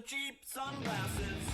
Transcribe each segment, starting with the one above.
Cheap sunglasses.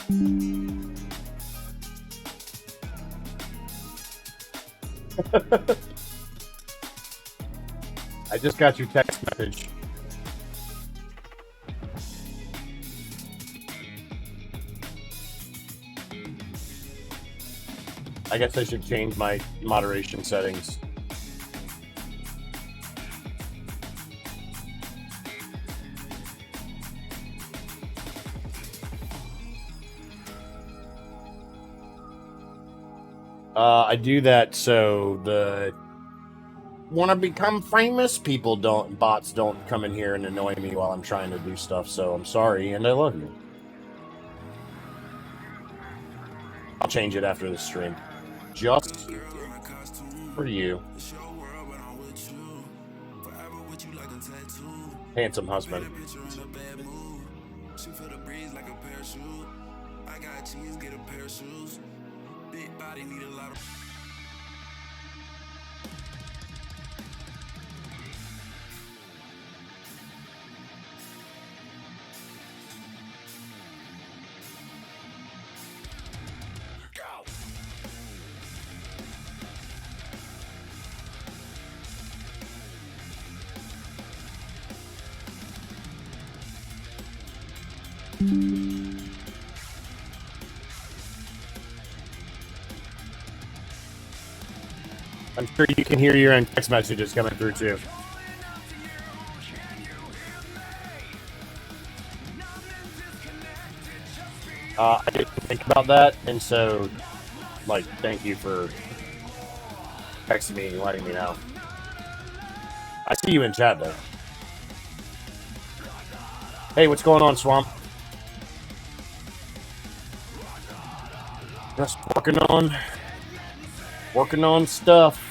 I just got your text message. I guess I should change my moderation settings. I do that so the want to become famous bots don't come in here and annoy me while I'm trying to do stuff. So I'm sorry, and I love you. I'll change it after the stream, just for you, handsome husband. Big body need a lot of. I'm sure you can hear your own text messages coming through too. I didn't think about that, and so, like, thank you for texting me and letting me know. I see you in chat though. Hey, what's going on, Swamp? Just working on stuff.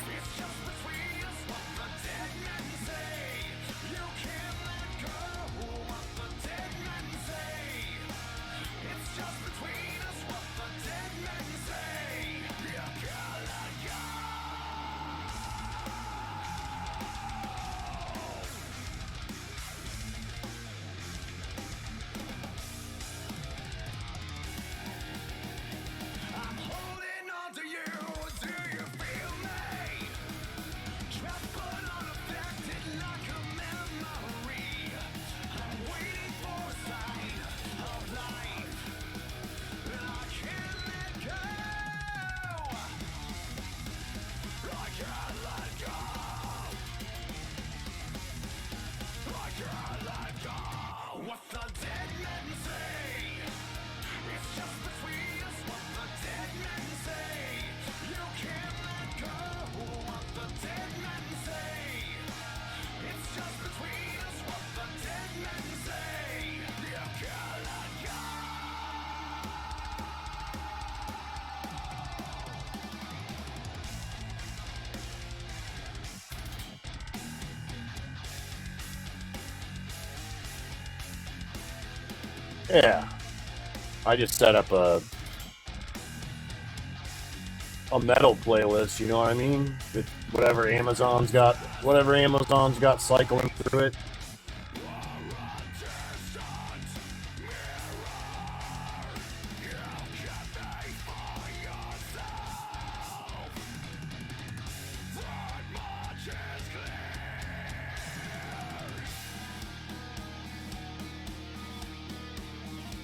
Yeah, I just set up a metal playlist. You know what I mean? Whatever Amazon's got cycling through it.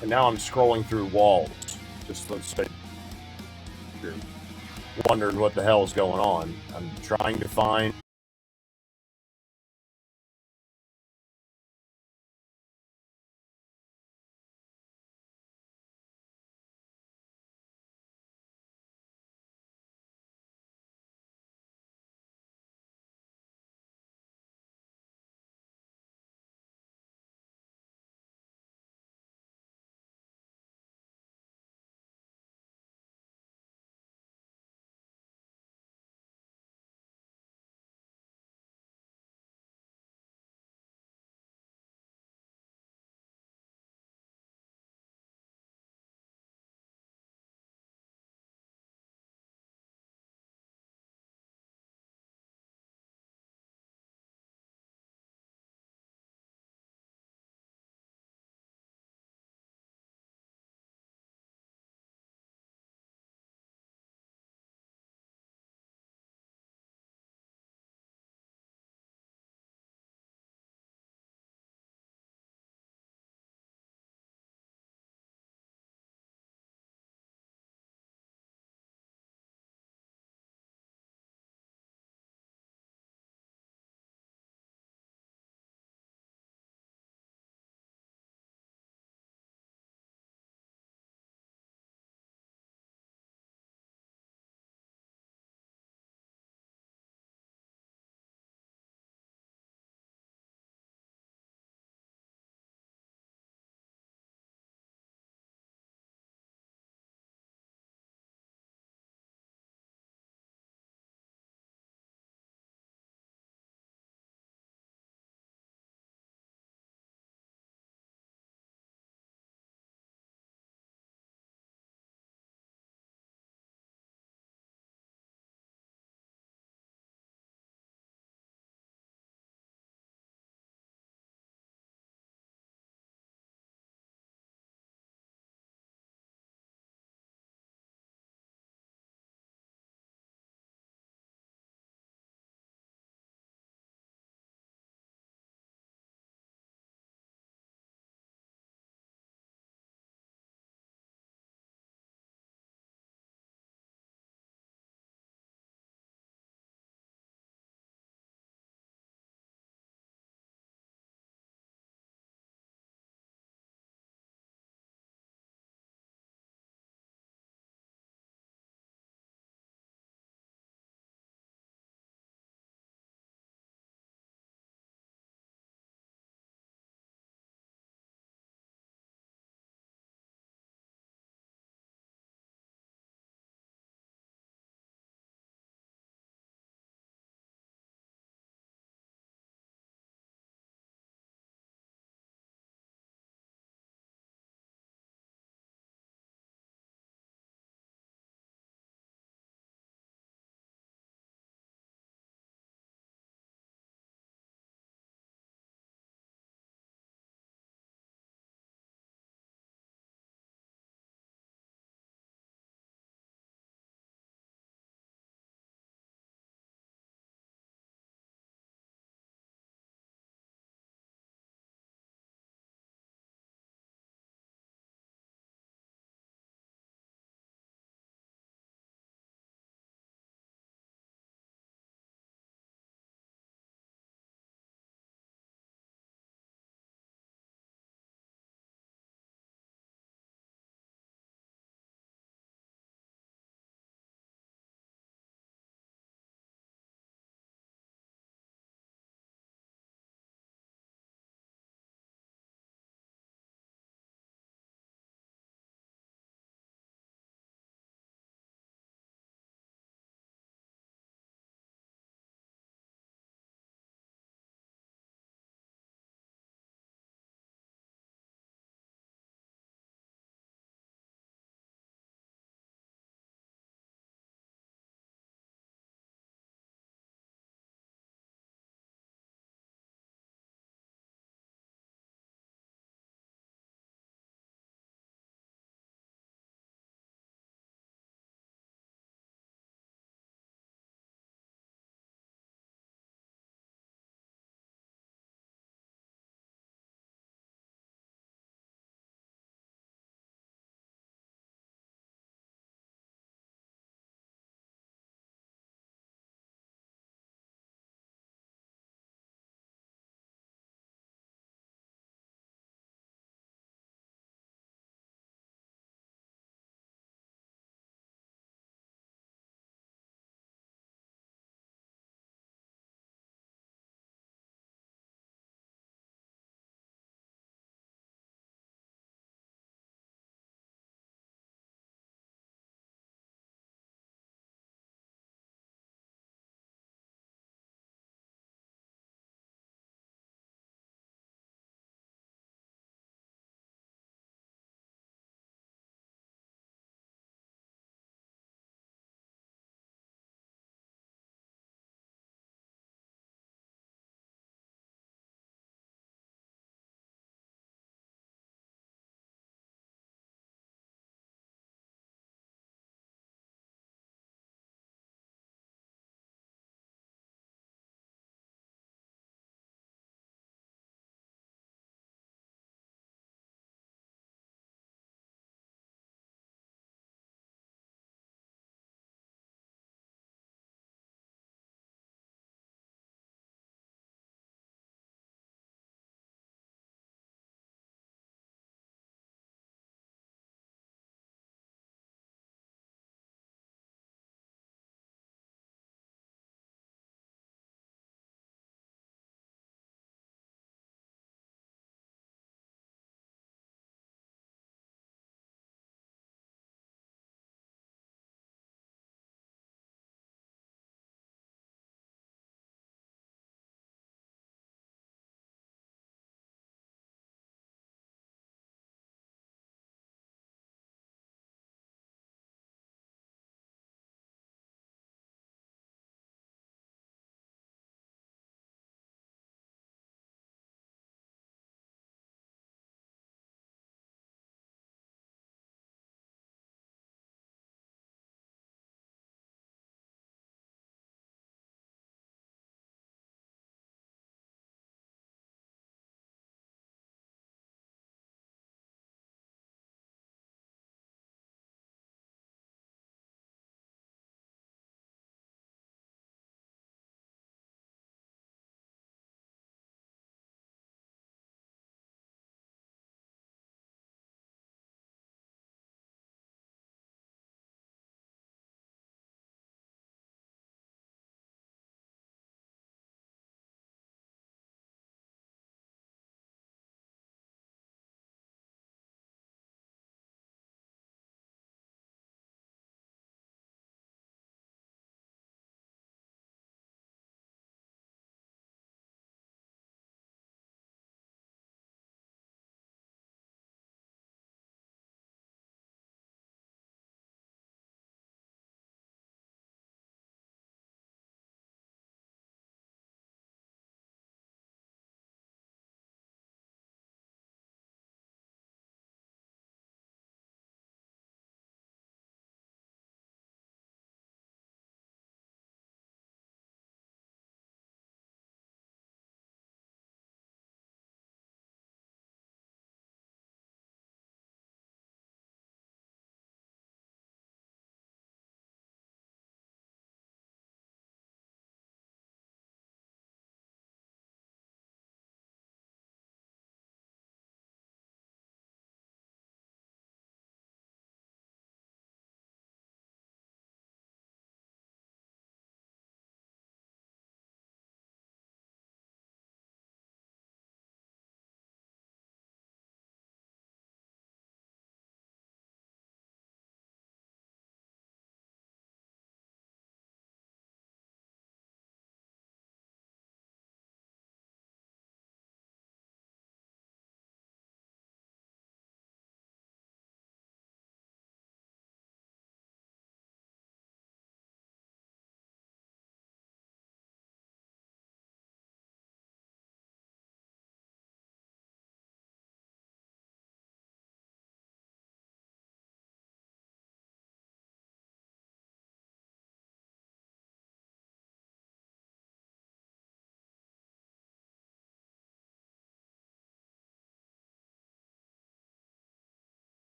And now I'm scrolling through walls. Just let's say you're wondering what the hell's going on. I'm trying to find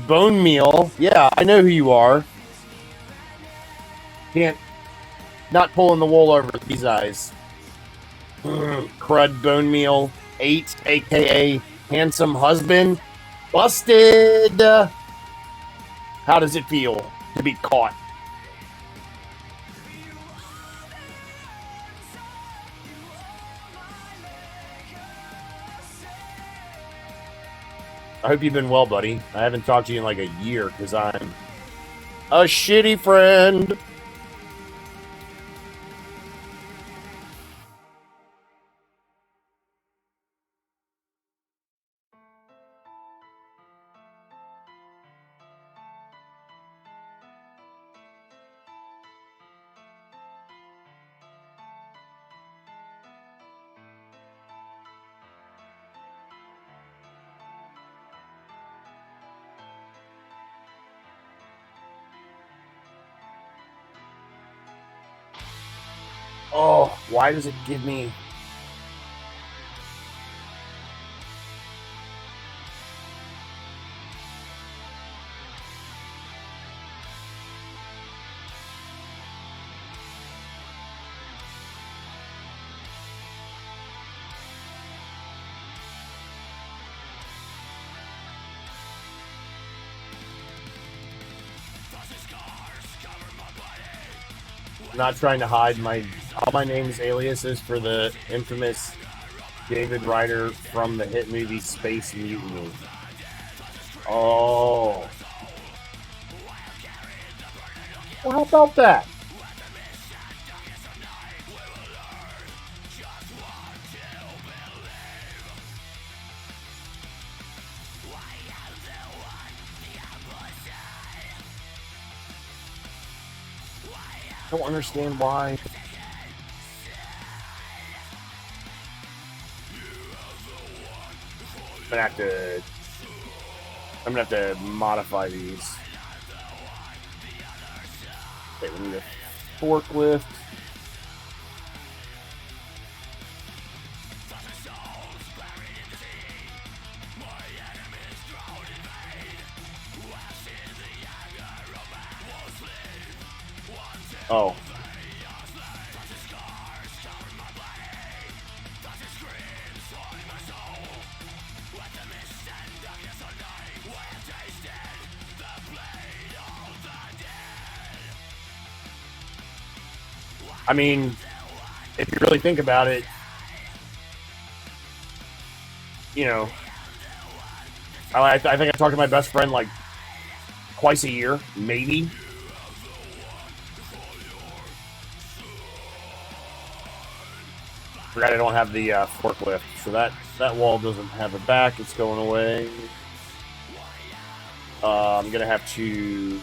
Bone meal. Yeah, I know who you are. Can't. Not pulling the wool over these eyes. Crud Bone Meal 8, aka Handsome Husband. Busted! How does it feel to be caught? I hope you've been well, buddy. I haven't talked to you in like a year because I'm a shitty friend. Oh, why does it give me... Not trying to hide all my name's aliases for the infamous David Ryder from the hit movie Space Mutiny. Oh. Well, how about that? I don't understand why. I'm gonna have to modify these. Okay, we need a forklift. Oh. I mean, if you really think about it, you know, I think I talk to my best friend like twice a year, maybe. Forgot I don't have the forklift, so that wall doesn't have a back. It's going away. I'm gonna have to.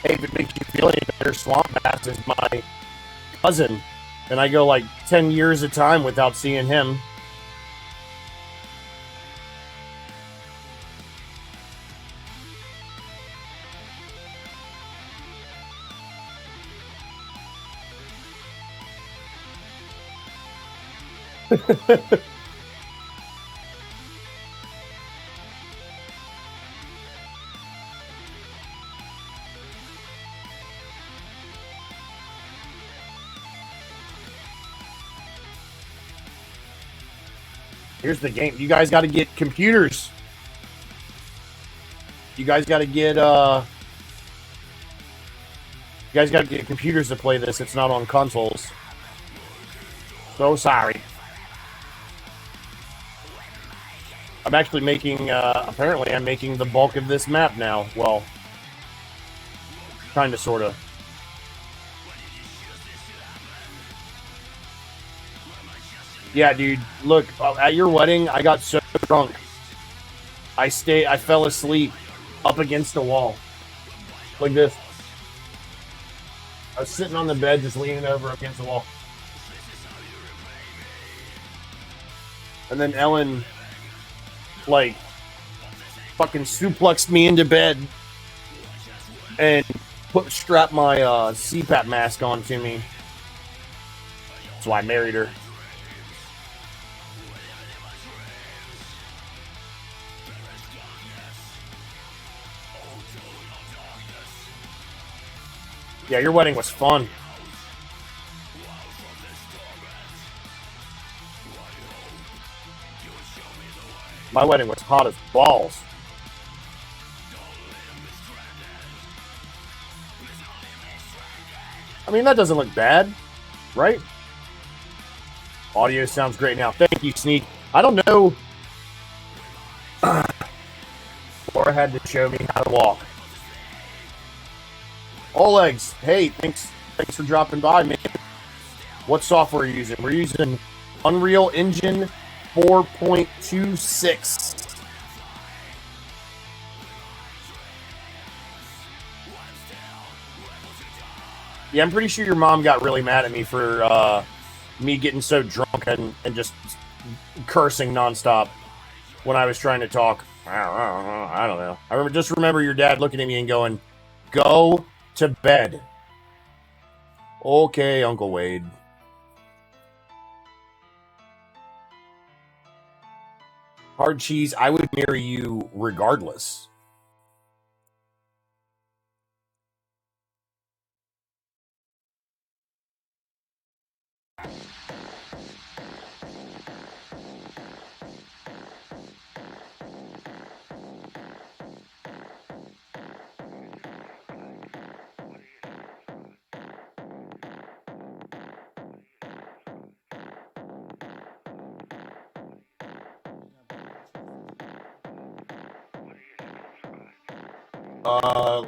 Hey, if it makes you feel any better, Swamp Bass is my cousin, and I go like 10 years at a time without seeing him. Here's the game. You guys got to get computers. You guys got to get computers to play this. It's not on consoles. So sorry. I'm actually making apparently I'm making the bulk of this map now. Well, kind of, sort of. Yeah, dude, look, at your wedding, I got so drunk. I fell asleep up against a wall. like this. I was sitting on the bed, just leaning over against the wall. And then Ellen, like, fucking suplexed me into bed and strapped my CPAP mask onto me. That's why I married her. Yeah, your wedding was fun. My wedding was hot as balls. I mean, that doesn't look bad, right? Audio sounds great now. Thank you, Sneak. I don't know. Laura had to show me how to walk. Oleg's, hey, thanks for dropping by, man. What software are you using? We're using Unreal Engine 4.26. Yeah, I'm pretty sure your mom got really mad at me for me getting so drunk and just cursing nonstop when I was trying to talk. I don't know. I remember your dad looking at me and going, "Go to bed." Okay, Uncle Wade. Hard cheese, I would marry you regardless.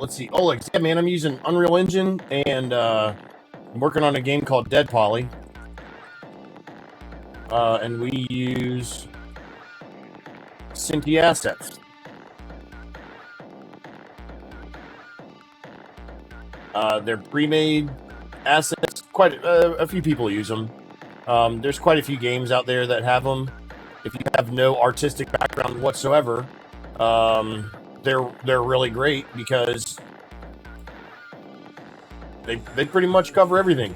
Let's see. Oh, yeah, man, I'm using Unreal Engine, and I'm working on a game called Deadpoly. And we use Synty assets. They're pre-made assets. Quite a few people use them. There's quite a few games out there that have them. If you have no artistic background whatsoever, they're really great because they pretty much cover everything.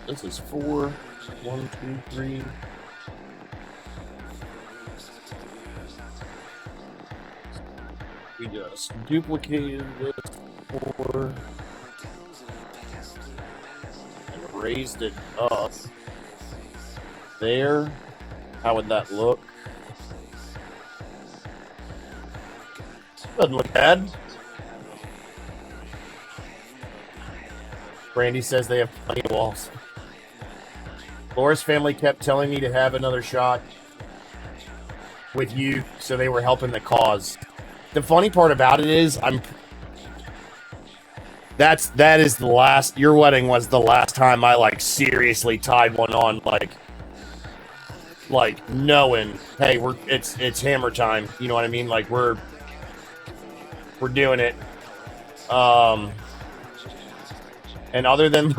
This is 4. 1, 2, 3. We just duplicated this 4 and raised it up. There. How would that look? Doesn't look bad. Brandy says they have plenty of walls. Laura's family kept telling me to have another shot with you, so they were helping the cause. The funny part about it is, that is the last. Your wedding was the last time I seriously tied one on, knowing, hey, it's hammer time. You know what I mean? We're doing it. And other than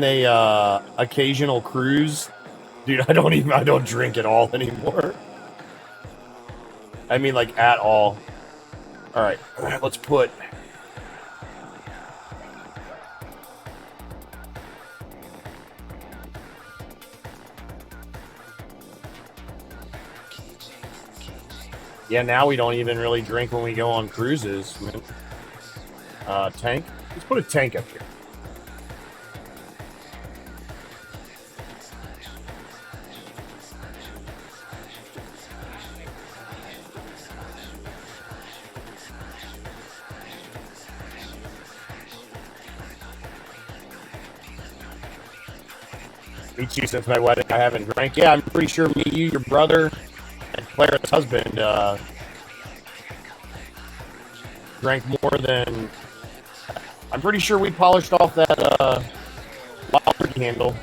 a occasional cruise, dude, I don't drink at all anymore. I mean, at all. All right, let's put. Yeah, now we don't even really drink when we go on cruises. Tank. Let's put a tank up here. Me too, since my wedding, I haven't drank. Yeah, I'm pretty sure me, you, your brother, and Clara's husband drank more than... I'm pretty sure we polished off that wild turkey handle.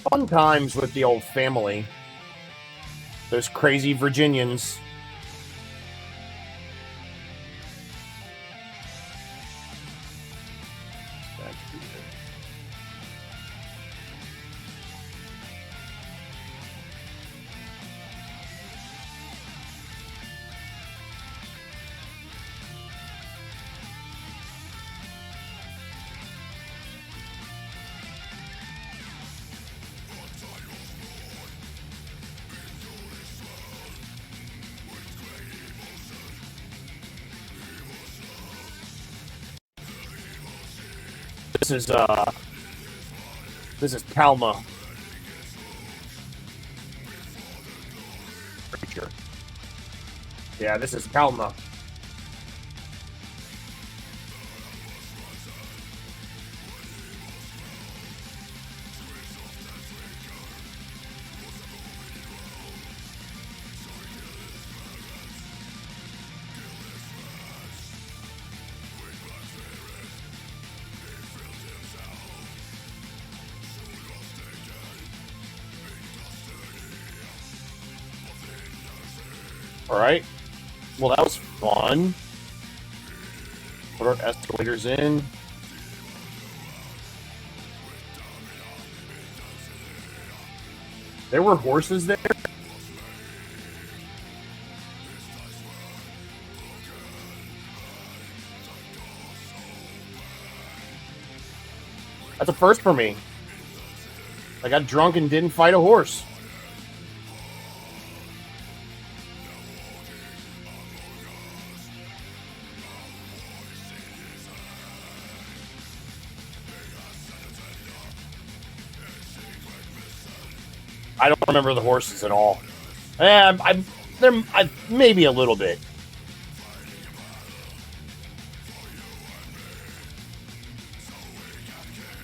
Fun times with the old family. Those crazy Virginians. This is Palma. Pretty sure. Yeah, this is Palma. Alright. Well, that was fun. Put our escalators in. There were horses there? That's a first for me. I got drunk and didn't fight a horse. I don't remember the horses at all. Maybe a little bit.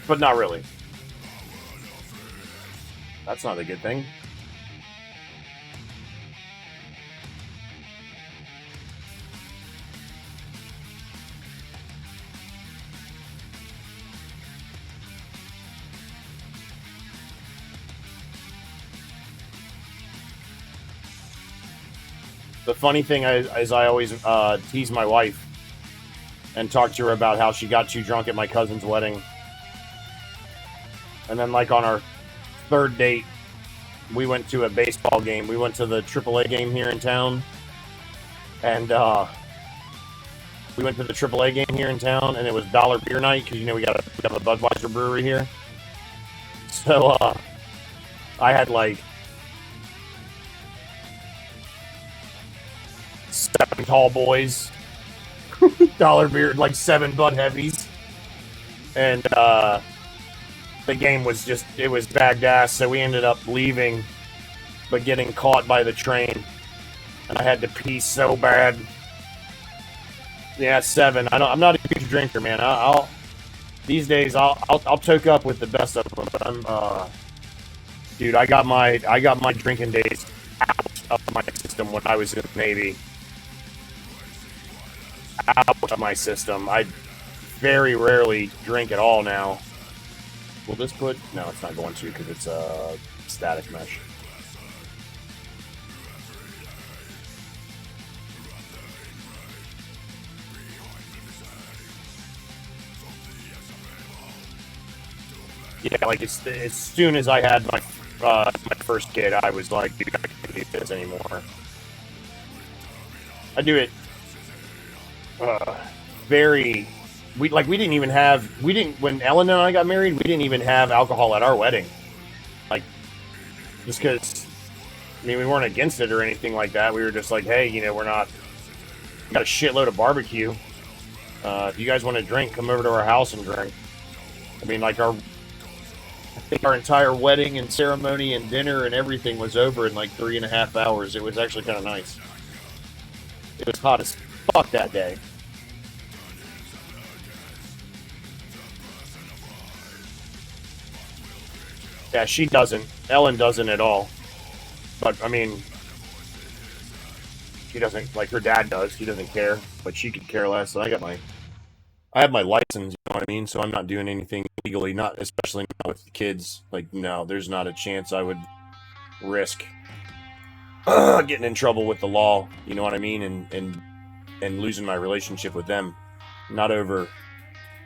But not really. That's not a good thing. The funny thing is I always tease my wife and talk to her about how she got too drunk at my cousin's wedding. And then, like, on our third date, we went to a baseball game. We went to the AAA game here in town. And we went to the AAA game here in town, and it was dollar beer night because, you know, we have a Budweiser brewery here. So I had, like, 7 tall boys, dollar beer, like 7 Bud Heavies, and the game was it was bagged ass, so we ended up leaving, but getting caught by the train, and I had to pee so bad. Yeah, 7. I'm not a huge drinker, man. These days I'll toke up with the best of them, but dude, I got my drinking days out of my system when I was in the Navy. Out of my system. I very rarely drink at all now. Will this put... No, it's not going to because it's a static mesh. Yeah, like as soon as I had my first kid, I was like, dude, I can't do this anymore. I do it when Ellen and I got married, we didn't even have alcohol at our wedding. Like, just because, I mean, we weren't against it or anything like that. We were just like, hey, you know, we got a shitload of barbecue. If you guys want to drink, come over to our house and drink. I mean, like, I think our entire wedding and ceremony and dinner and everything was over in like 3.5 hours. It was actually kind of nice. It was hot as fuck that day. Yeah, she doesn't. Ellen doesn't at all. But, I mean, she doesn't, like her dad does. He doesn't care, but she could care less. So I have my license, you know what I mean? So I'm not doing anything legally, not especially not with kids. Like, no, there's not a chance I would risk getting in trouble with the law. You know what I mean? And losing my relationship with them. Not over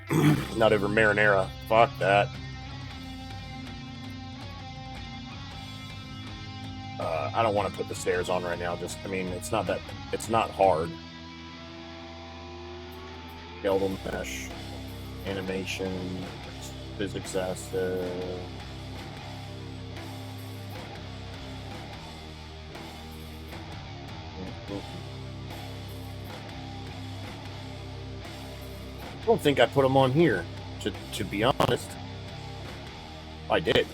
marinara. Fuck that. I don't want to put the stairs on right now. It's not hard. Skeletal mesh, animation, physics asset. I don't think I put them on here, to be honest. I did.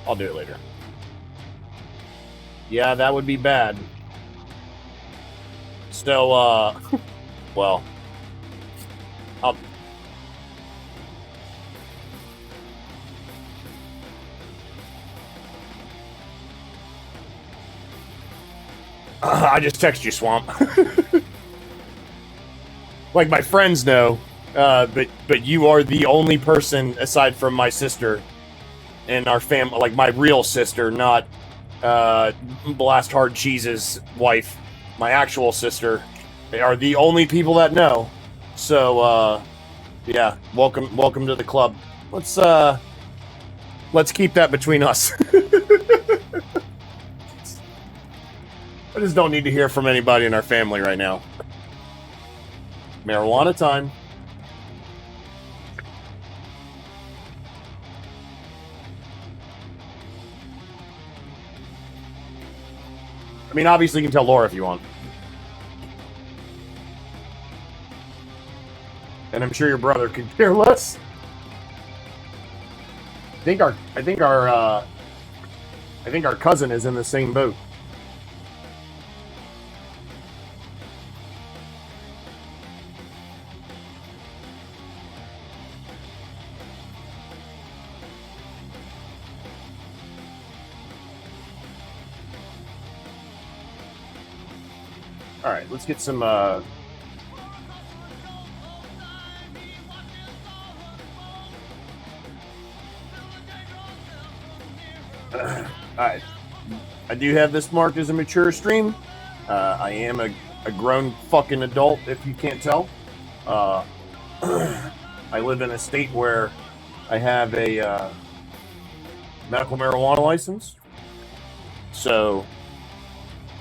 I'll do it later. Yeah, that would be bad. So, well, I just text you, Swamp. Like, my friends know, but you are the only person, aside from my sister and our family, like my real sister, not Blast Hard Cheese's wife, my actual sister. They are the only people that know. So, yeah, welcome to the club. Let's keep that between us. I just don't need to hear from anybody in our family right now. Marijuana time. I mean, obviously you can tell Laura if you want. And I'm sure your brother could care less. I think our cousin is in the same boat. All right, let's get some. Alright. I do have this marked as a mature stream. I am a grown fucking adult, if you can't tell. I live in a state where I have a medical marijuana license. So,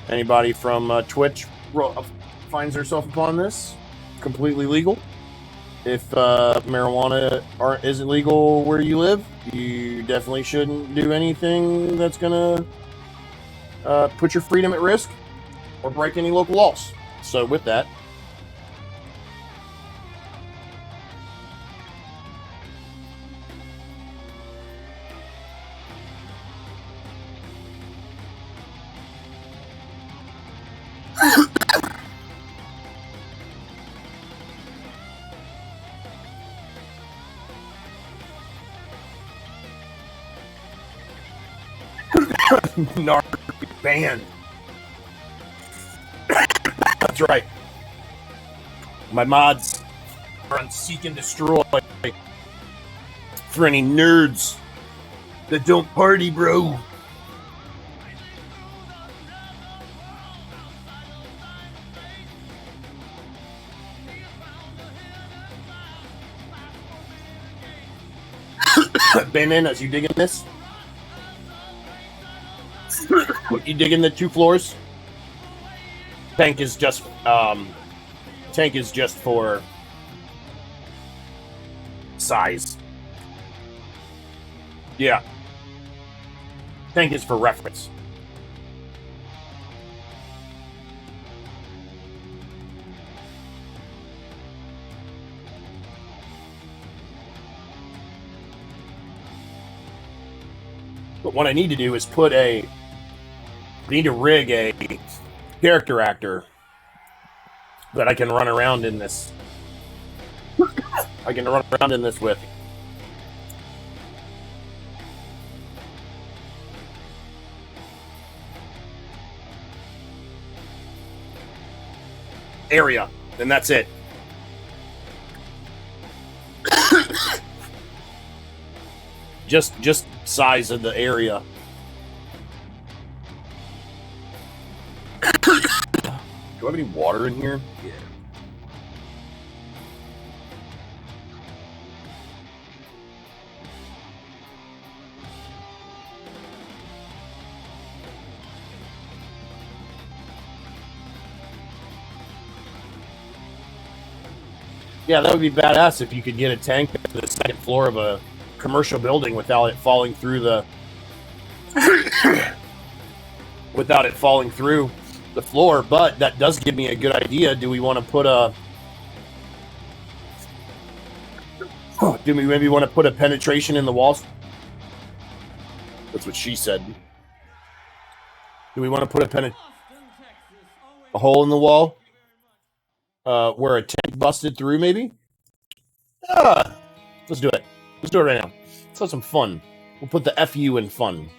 anybody from Twitch finds herself upon this, completely legal. If marijuana isn't legal where you live, you definitely shouldn't do anything that's gonna put your freedom at risk or break any local laws. So with that, Narc banned. That's right. My mods are on Seek and Destroy for any nerds that don't party, bro. Bananas, you digging this? You digging the 2 floors? Tank is just for size. Yeah. Tank is for reference. But what I need to do is I need to rig a character actor that I can run around in this. I can run around in this with. area, and that's it. just size of the area. Do I have any water in here? Yeah. Yeah, that would be badass if you could get a tank to the second floor of a commercial building without it falling through the floor. But that does give me a good idea. Do we want to put a maybe want to put a penetration in the walls? That's what she said. Do we want to put a hole in the wall? Where a tank busted through, maybe? Let's do it. Let's do it right now. Let's have some fun. We'll put the FU in fun.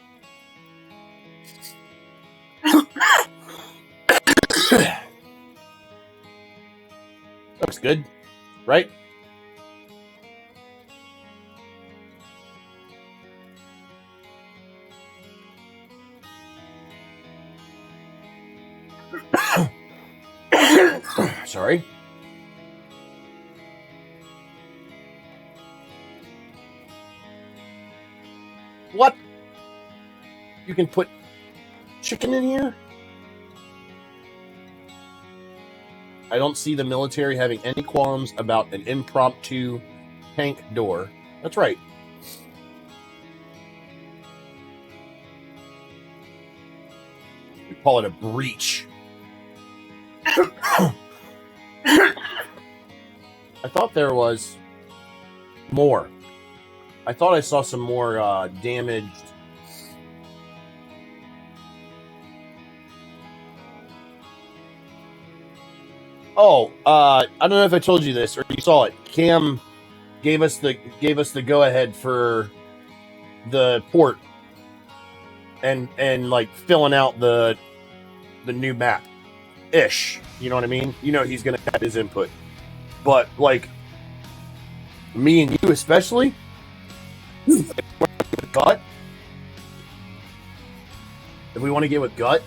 Looks good, right? Sorry. What? You can put chicken in here? I don't see the military having any qualms about an impromptu tank door. That's right. We call it a breach. I thought there was more. I thought I saw some more damaged. Oh, I don't know if I told you this or you saw it. Cam gave us the go ahead for the port and like filling out the new map ish. You know what I mean? You know he's gonna have his input, but like me and you especially. Gut. If we want to get with gut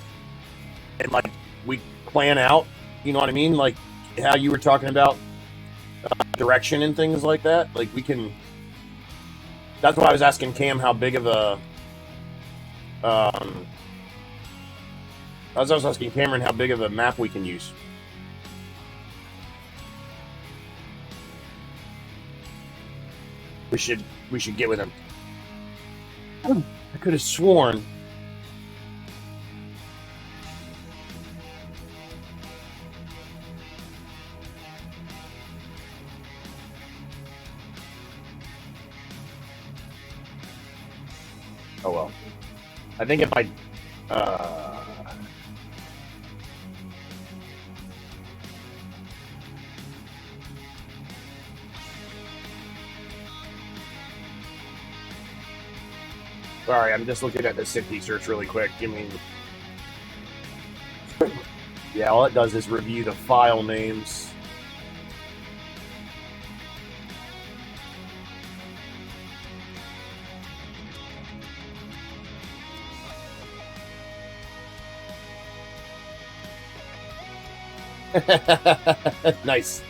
and like we plan out, you know what I mean? Like how you were talking about direction and things like that. Like we can. That's why I was asking Cam how big of a. I was asking Cameron how big of a map we can use. We should get with him. I could have sworn. Oh well. I think if I Sorry, I'm just looking at the Synty search really quick. Give me. Yeah, all it does is review the file names. Nice.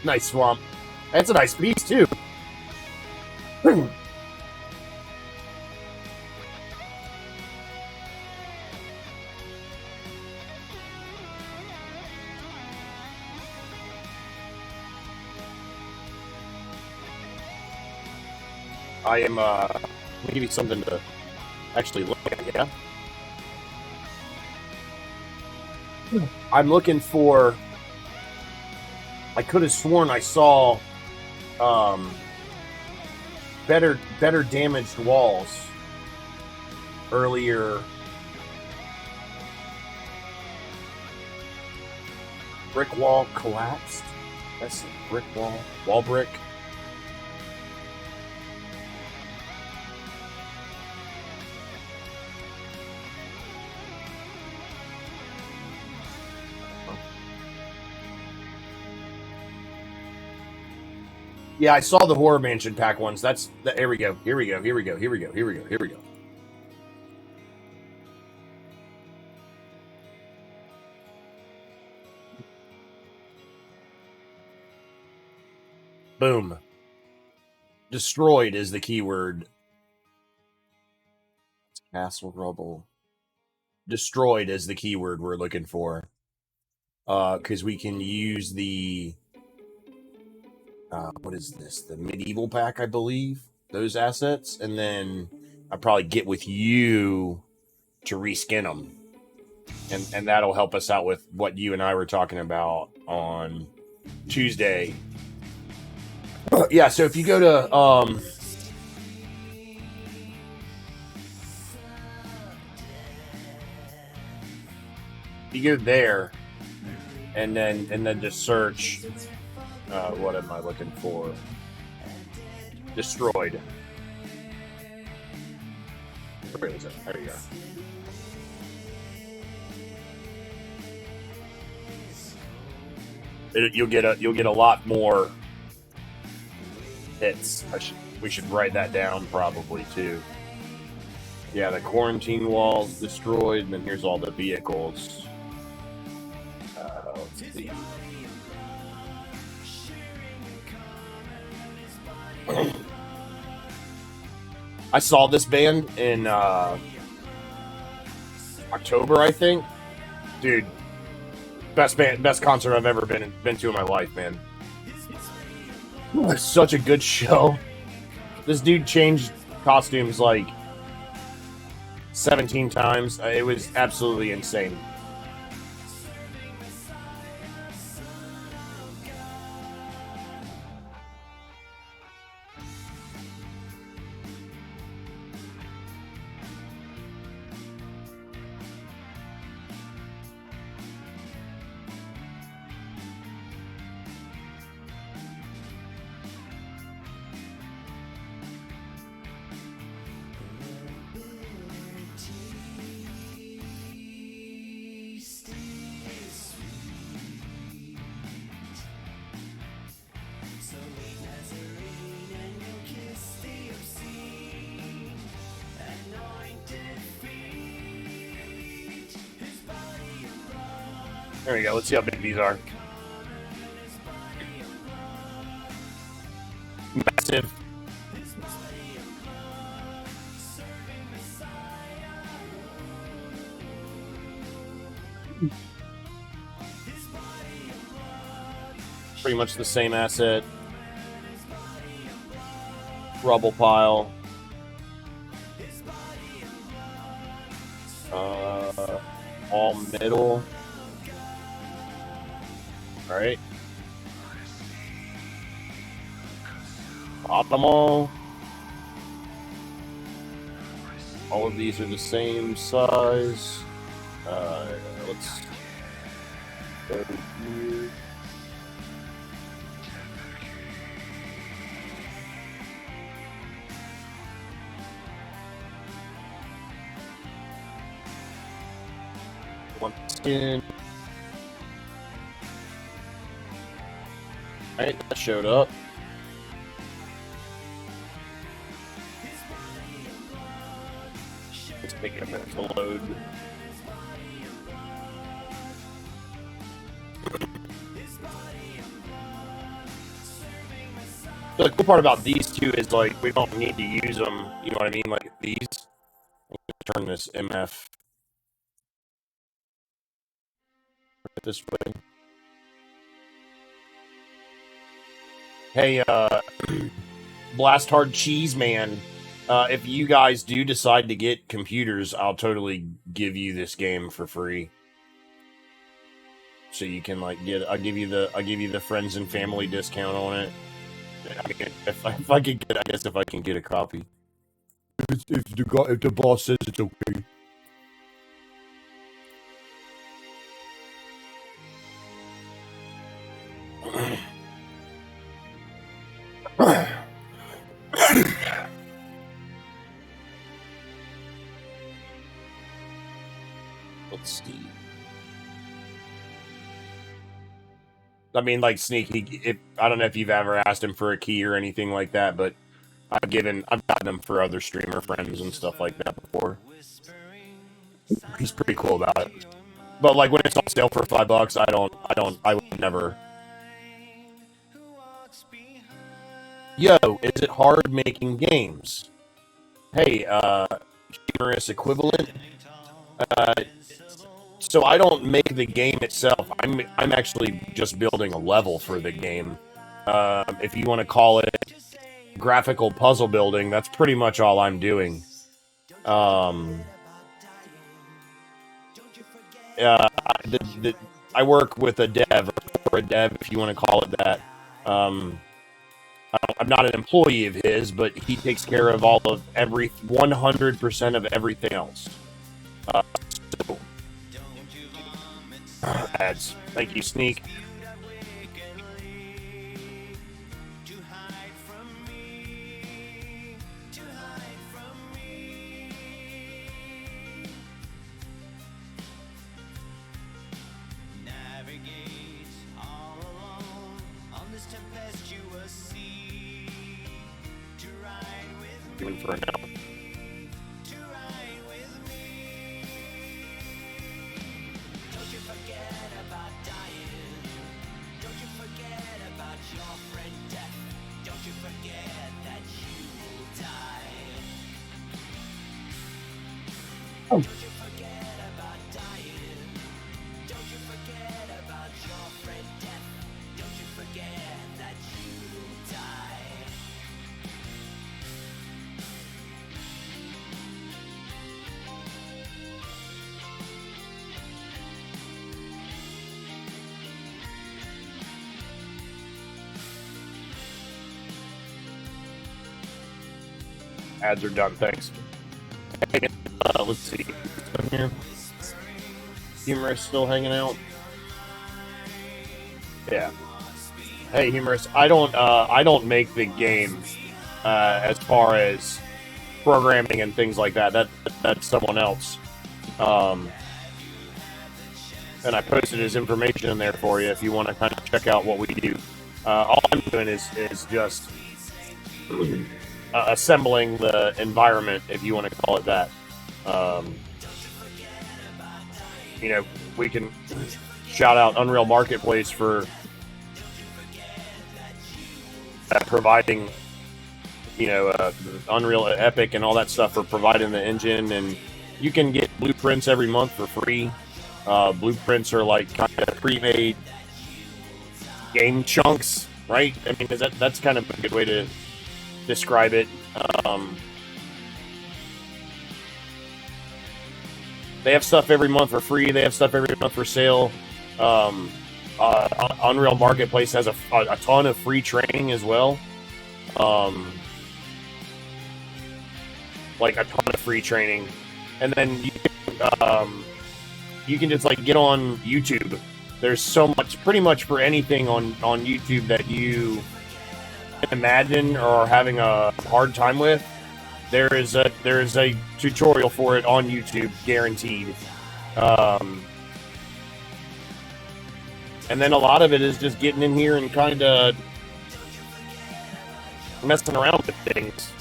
Nice swamp. That's a nice piece, too. I am, let me give you something to actually look at, yeah? I'm looking for, I could have sworn I saw, better damaged walls earlier. Brick wall collapsed. That's a brick wall. Wall brick. Yeah, I saw the Horror Mansion pack ones. Here we go. Here we go. Here we go. Here we go. Here we go. Here we go. Boom. Destroyed is the keyword. Castle rubble. Destroyed is the keyword we're looking for. Because we can use the what is this? The medieval pack, I believe. Those assets, and then I probably get with you to reskin them, and that'll help us out with what you and I were talking about on Tuesday. Yeah, so if you go to you go there, and then just search. What am I looking for? Destroyed. Where is it? There you go. You'll get a lot more hits. We should write that down probably too. Yeah, the quarantine walls destroyed, and then here's all the vehicles. Let's see. I saw this band in October, I think. Dude, best concert I've ever been to in my life, man. Such a good show. This dude changed costumes like 17 times. It was absolutely insane. There we go. Let's see how big these are. Massive. Pretty much the same asset. Rubble pile. All middle. All right. Optimal. All of these are the same size. Let's go here. One skin. Alright, that showed up. It's taking a minute to load. The cool part about these two is like we don't need to use them. You know what I mean? Like these. Turn this MF this way. Hey, Blast Hard Cheese Man. If you guys do decide to get computers, I'll totally give you this game for free. So you can like I'll give you the friends and family discount on it. I mean, if I could get, I guess if I can get a copy. If the boss says it's okay. Let's see. I mean, like Sneak. I don't know if you've ever asked him for a key or anything like that, but I've gotten them for other streamer friends and stuff like that before. He's pretty cool about it. But like when it's on sale for $5, I would never. Yo, is it hard making games? Hey, humorous equivalent. Uh, so I don't make the game itself. I'm actually just building a level for the game. If you want to call it graphical puzzle building, that's pretty much all I'm doing. Um, I work with a dev, or a dev, if you want to call it that. Um, I'm not an employee of his, but he takes care of 100% of everything else. So, ads. Thank you, Sneak. Even for now. Oh. Ads are done, thanks. Let's see. Here. Humorous still hanging out? Yeah. Hey, Humorous, I don't make the game as far as programming and things like that. That's someone else. And I posted his information in there for you if you want to kind of check out what we do. All I'm doing is just assembling the environment, if you want to call it that. We can shout out Unreal Marketplace for providing, Unreal Epic and all that stuff for providing the engine, and you can get blueprints every month for free. Blueprints are like kind of pre-made game chunks, right? I mean, that's kind of a good way to describe it. They have stuff every month for free. They have stuff every month for sale. Unreal Marketplace has a ton of free training as well. Like a ton of free training. And then you can just like get on YouTube. There's so much, pretty much for anything on YouTube that you can imagine or are having a hard time with. There is a tutorial for it on YouTube, guaranteed. And then a lot of it is just getting in here and kind of messing around with things.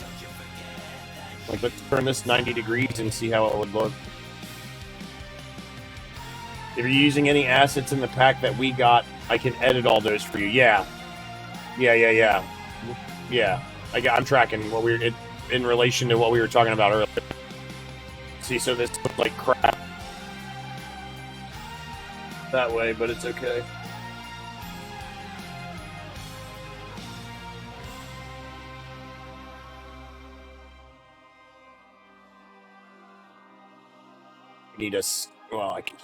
Like, let's turn this 90 degrees and see how it would look. If you're using any assets in the pack that we got, I can edit all those for you. Yeah. I'm tracking what we're in relation to what we were talking about earlier. See, so this looks like crap that way, but it's okay. Need us. Well, I can.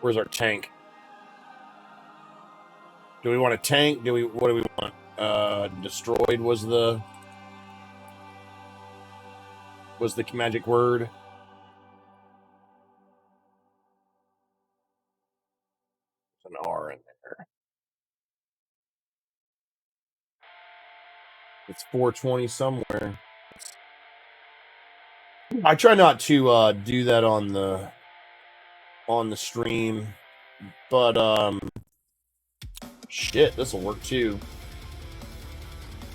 Where's our tank? Do we want a tank? What do we want? Destroyed was the magic word. There's an R in there. It's 420 somewhere. I try not to do that on the on the stream, but shit, this will work too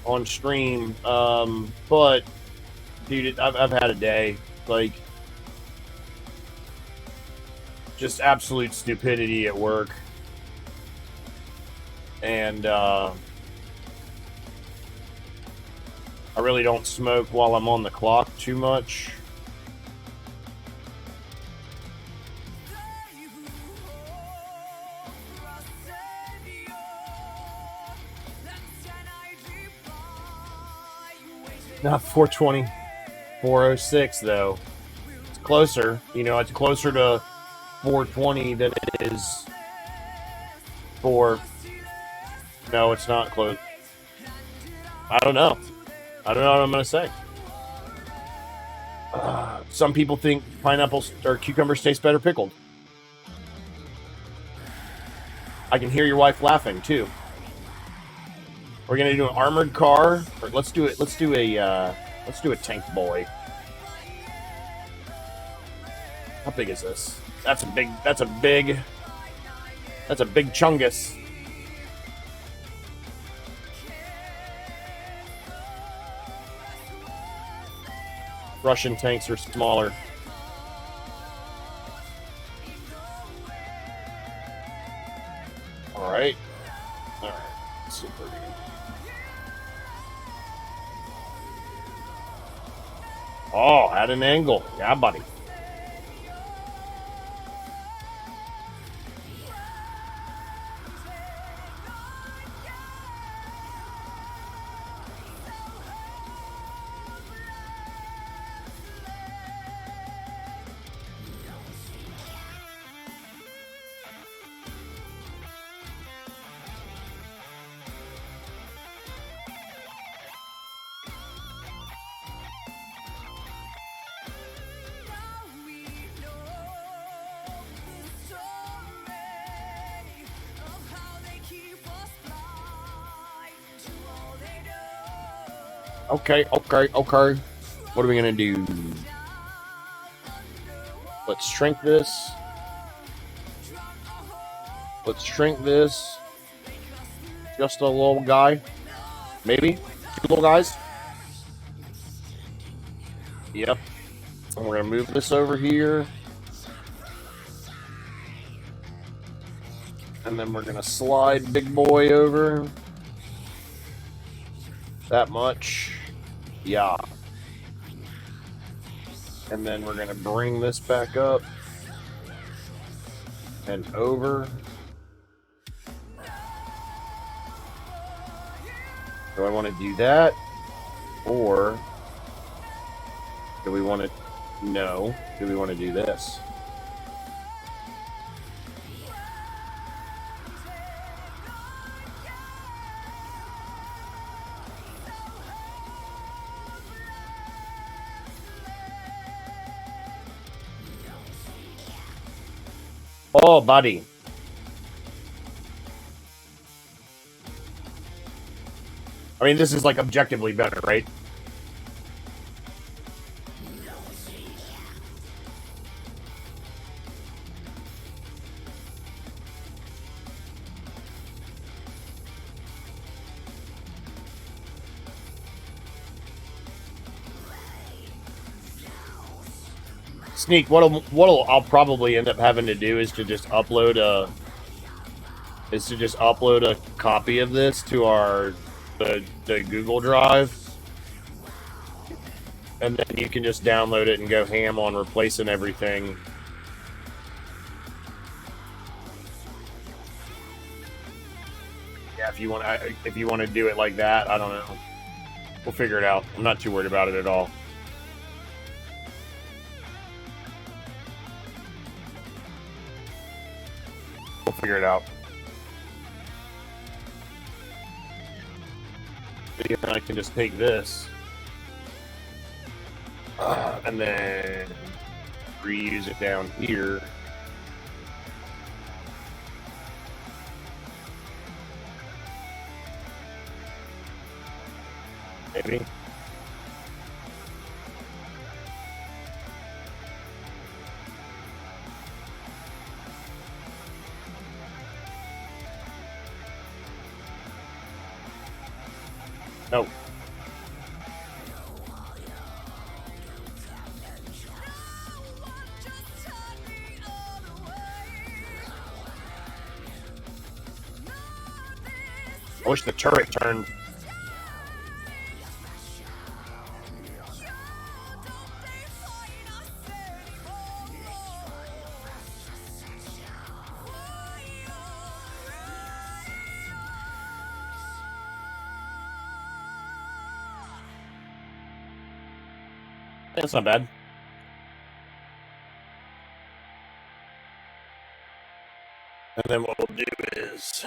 on stream. But dude, I've had a day, like, just absolute stupidity at work, and I really don't smoke while I'm on the clock too much. Not 420, 406 though. It's closer. You know, it's closer to 420 than it is for. No, it's not close. I don't know. I don't know what I'm gonna say. Some people think pineapples or cucumbers taste better pickled. I can hear your wife laughing too. We're gonna do an armored car, or let's do it. Let's do a tank boy. How big is this? That's a big chungus. Russian tanks are smaller. All right. Super dude. Oh, at an angle. Yeah, buddy. Okay. What are we gonna do? Let's shrink this. Just a little guy. Maybe. 2 little guys. Yep. And we're gonna move this over here. And then we're gonna slide big boy over. That much. Yeah. And then we're going to bring this back up and over. Do I want to do that? Or do we want to... No. Do we want to do this? Oh, buddy. I mean, this is like objectively better, right? Sneak, what'll I'll probably end up having to do is to just upload a copy of this to the Google Drive, and then you can just download it and go ham on replacing everything. Yeah, if you want to do it like that, I don't know. We'll figure it out. I'm not too worried about it at all. We'll figure it out. And I can just take this and then reuse it down here. Maybe. No. I wish the turret turned. That's not bad. And then what we'll do is...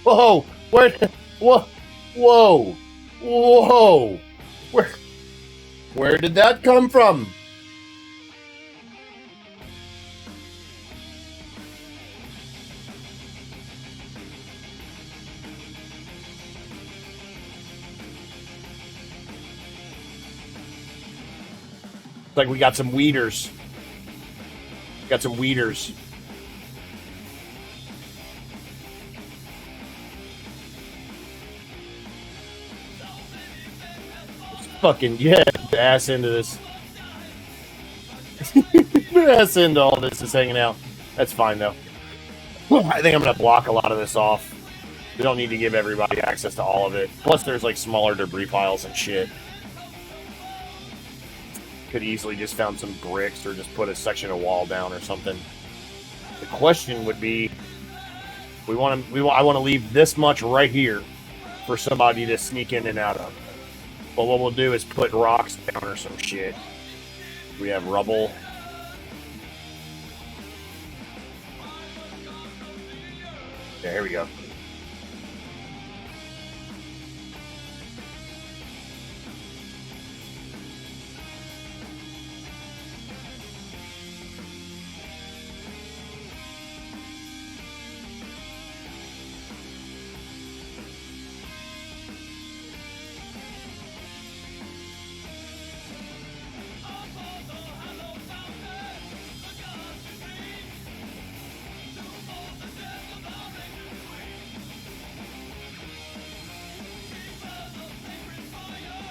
Whoa! Where? Whoa! Whoa! Whoa! Where did that come from? It's like we got some weeders. Got some weeders. Fucking yeah, ass into this. Ass into all this is hanging out. That's fine though. I think I'm gonna block a lot of this off. We don't need to give everybody access to all of it. Plus, there's like smaller debris piles and shit. Could easily just found some bricks or just put a section of wall down or something. The question would be, I want to leave this much right here for somebody to sneak in and out of. But what we'll do is put rocks down or some shit. We have rubble. Yeah, here we go.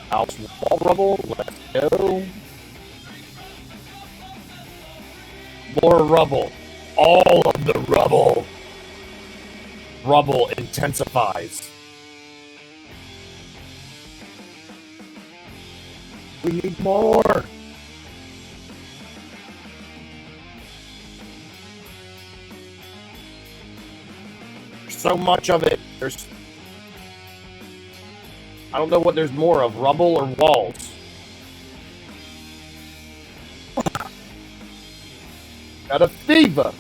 House wall rubble, let's go. More rubble. All of the rubble. Rubble intensifies. We need more. There's so much of it. I don't know what there's more of, rubble or walls. Got a fever.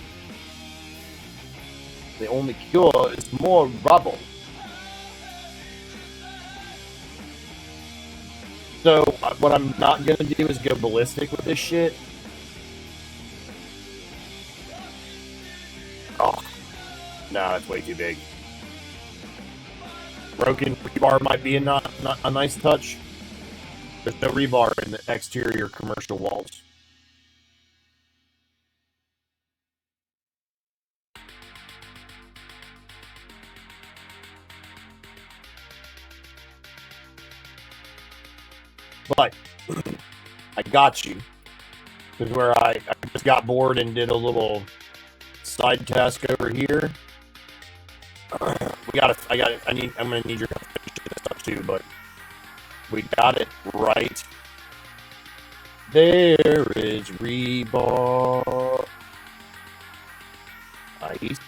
The only cure is more rubble. So, what I'm not gonna do is go ballistic with this shit. Oh. No, that's way too big. Broken rebar might be not a nice touch. There's no rebar in the exterior commercial walls. But I got you. This is where I just got bored and did a little side task over here. I'm gonna need your help finishing this up too, but we got it right. There is rebar. Ice.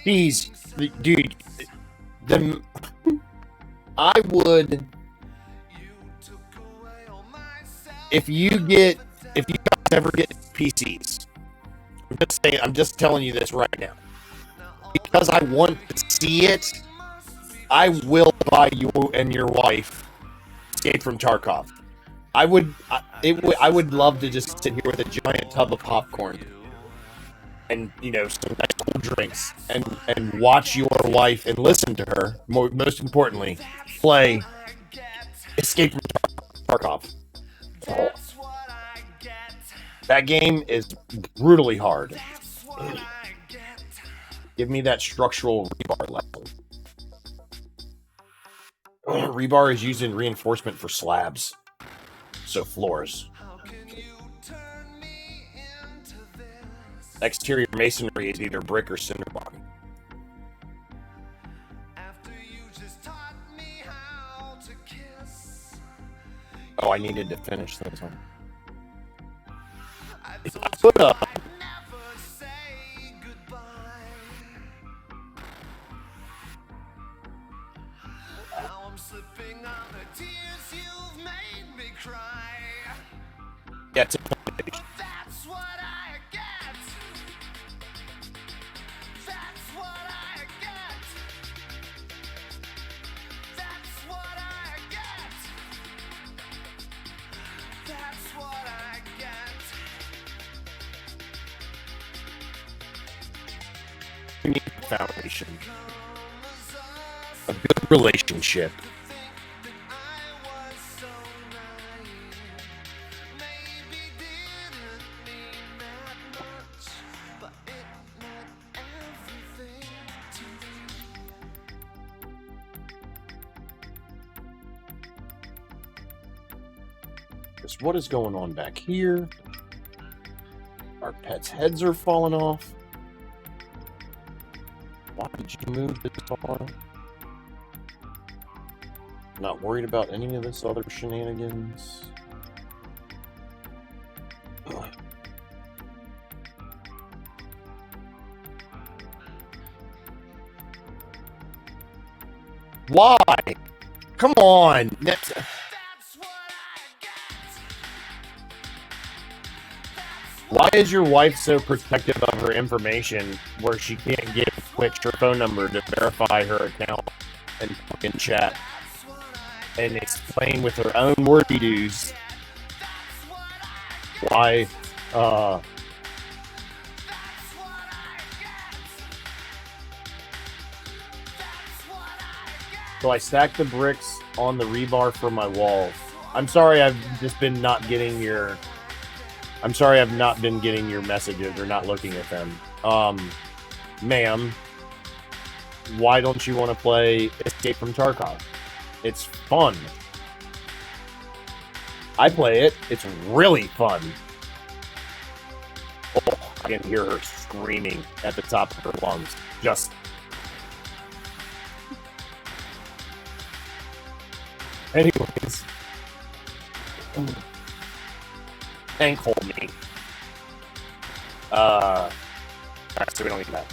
He's, dude, I would, if you guys ever get PCs, I'm just telling you this right now, because I want to see it, I will buy you and your wife Escape from Tarkov. I would love to just sit here with a giant tub of popcorn and, you know, some nice cool drinks and watch your wife and listen to her, most importantly, play Escape from Tarkov. That game is brutally hard. Give me that structural rebar level. Rebar is used in reinforcement for slabs, so floors. Exterior masonry is either brick or cinder block. Oh, I needed to finish this one. I put up. Yeah, it's a page. That's what I get. That's what I get. That's what I get. That's what I get. We need a foundation. A good relationship. What is going on back here? Our pets' heads are falling off. Why did you move this far? Not worried about any of this other shenanigans. Why? Come on. Why is your wife so protective of her information where she can't give Twitch her phone number to verify her account and fucking chat and explain with her own wordy doos why so I stacked the bricks on the rebar for my walls. I'm sorry I've just been not getting your messages or not looking at them. Ma'am, why don't you want to play Escape from Tarkov? It's fun. I play it. It's really fun. Oh, I can hear her screaming at the top of her lungs. Just... Anyways. Tank hold me. Alright, so we don't need that.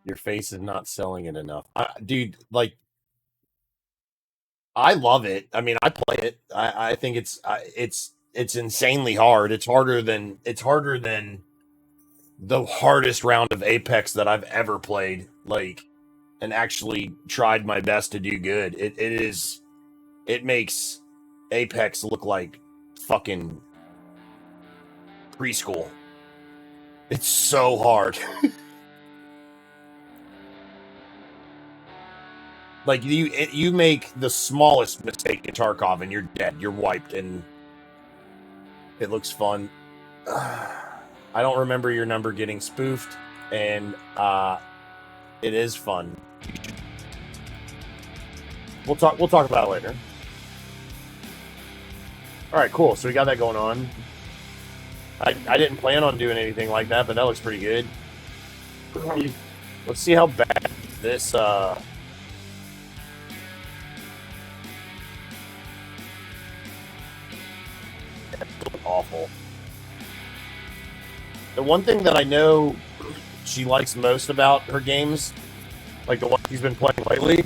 Your face is not selling it enough. Dude, like, I love it. I mean, I play it. I think it's insanely hard. It's harder than the hardest round of Apex that I've ever played. Like, and actually tried my best to do good. It makes Apex look like fucking preschool. It's so hard. Like, you make the smallest mistake in Tarkov and you're dead. You're wiped, and it looks fun. I don't remember your number getting spoofed, and it is fun. We'll talk about it later. All right, cool. So we got that going on. I didn't plan on doing anything like that, but that looks pretty good. Let's see how bad this awful. The one thing that I know she likes most about her games, like the one she's been playing lately,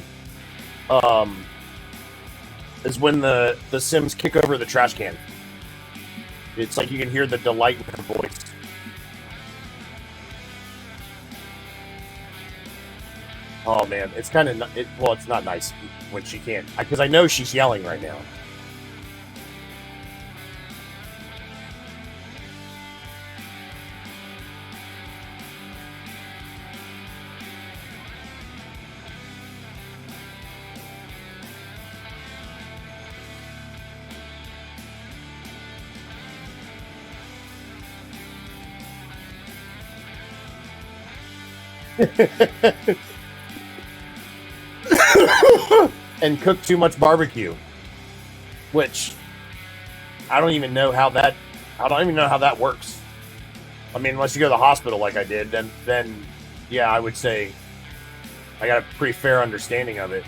is when the Sims kick over the trash can. It's like you can hear the delight in her voice. Oh man, it's kind of well, it's not nice when she can't, because I know she's yelling right now. And cook too much barbecue, which I don't even know how that works. I mean, unless you go to the hospital like I did, then yeah, I would say I got a pretty fair understanding of it.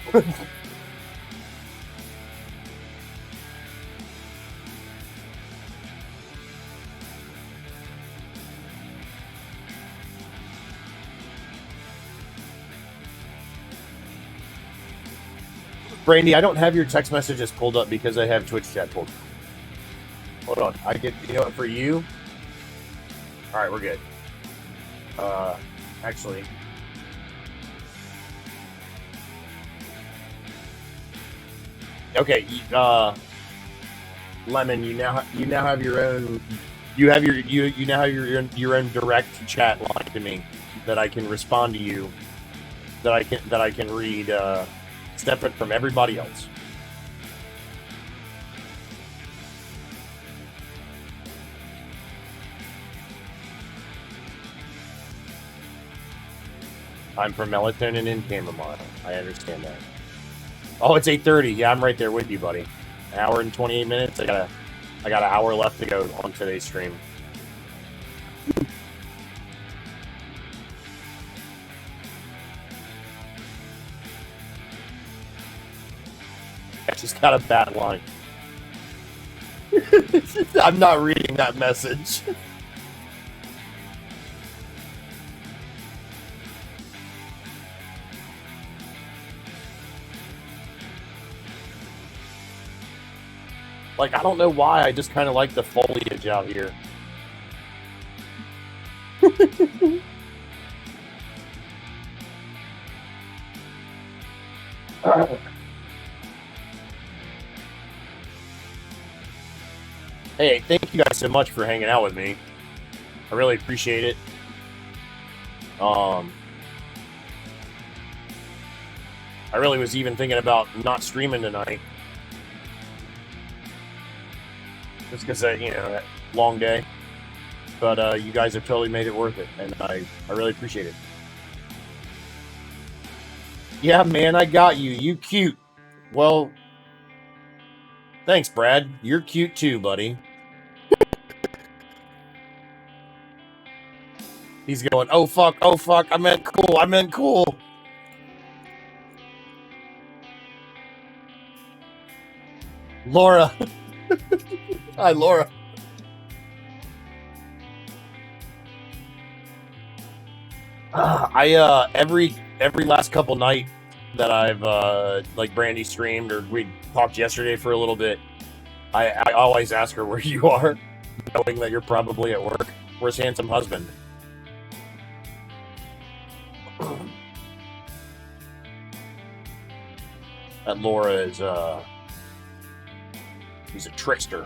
Brandy, I don't have your text messages pulled up because I have Twitch chat pulled. Hold on, I get, you know what, for you. All right, we're good. Actually, okay. Lemon, you now have your own. You now have your own direct chat line to me that I can respond to you. That I can read. Separate from everybody else. I'm from melatonin and chamomile. I understand that. Oh, it's 8:30. Yeah, I'm right there with you, buddy. An hour and 28 minutes. I got an hour left to go on today's stream. She's got a bad line. I'm not reading that message. Like, I don't know why, I just kind of like the foliage out here. Hey, thank you guys so much for hanging out with me. I really appreciate it. I really was even thinking about not streaming tonight. Just because, you know, that long day. But you guys have totally made it worth it, and I really appreciate it. Yeah, man, I got you. You cute. Well, thanks, Brad. You're cute too, buddy. He's going, oh fuck, I meant cool. Laura. Hi, Laura. Every last couple night that I've like Brandy streamed or we talked yesterday for a little bit, I always ask her where you are, knowing that you're probably at work. Where's handsome husband? That Laura is he's a trickster.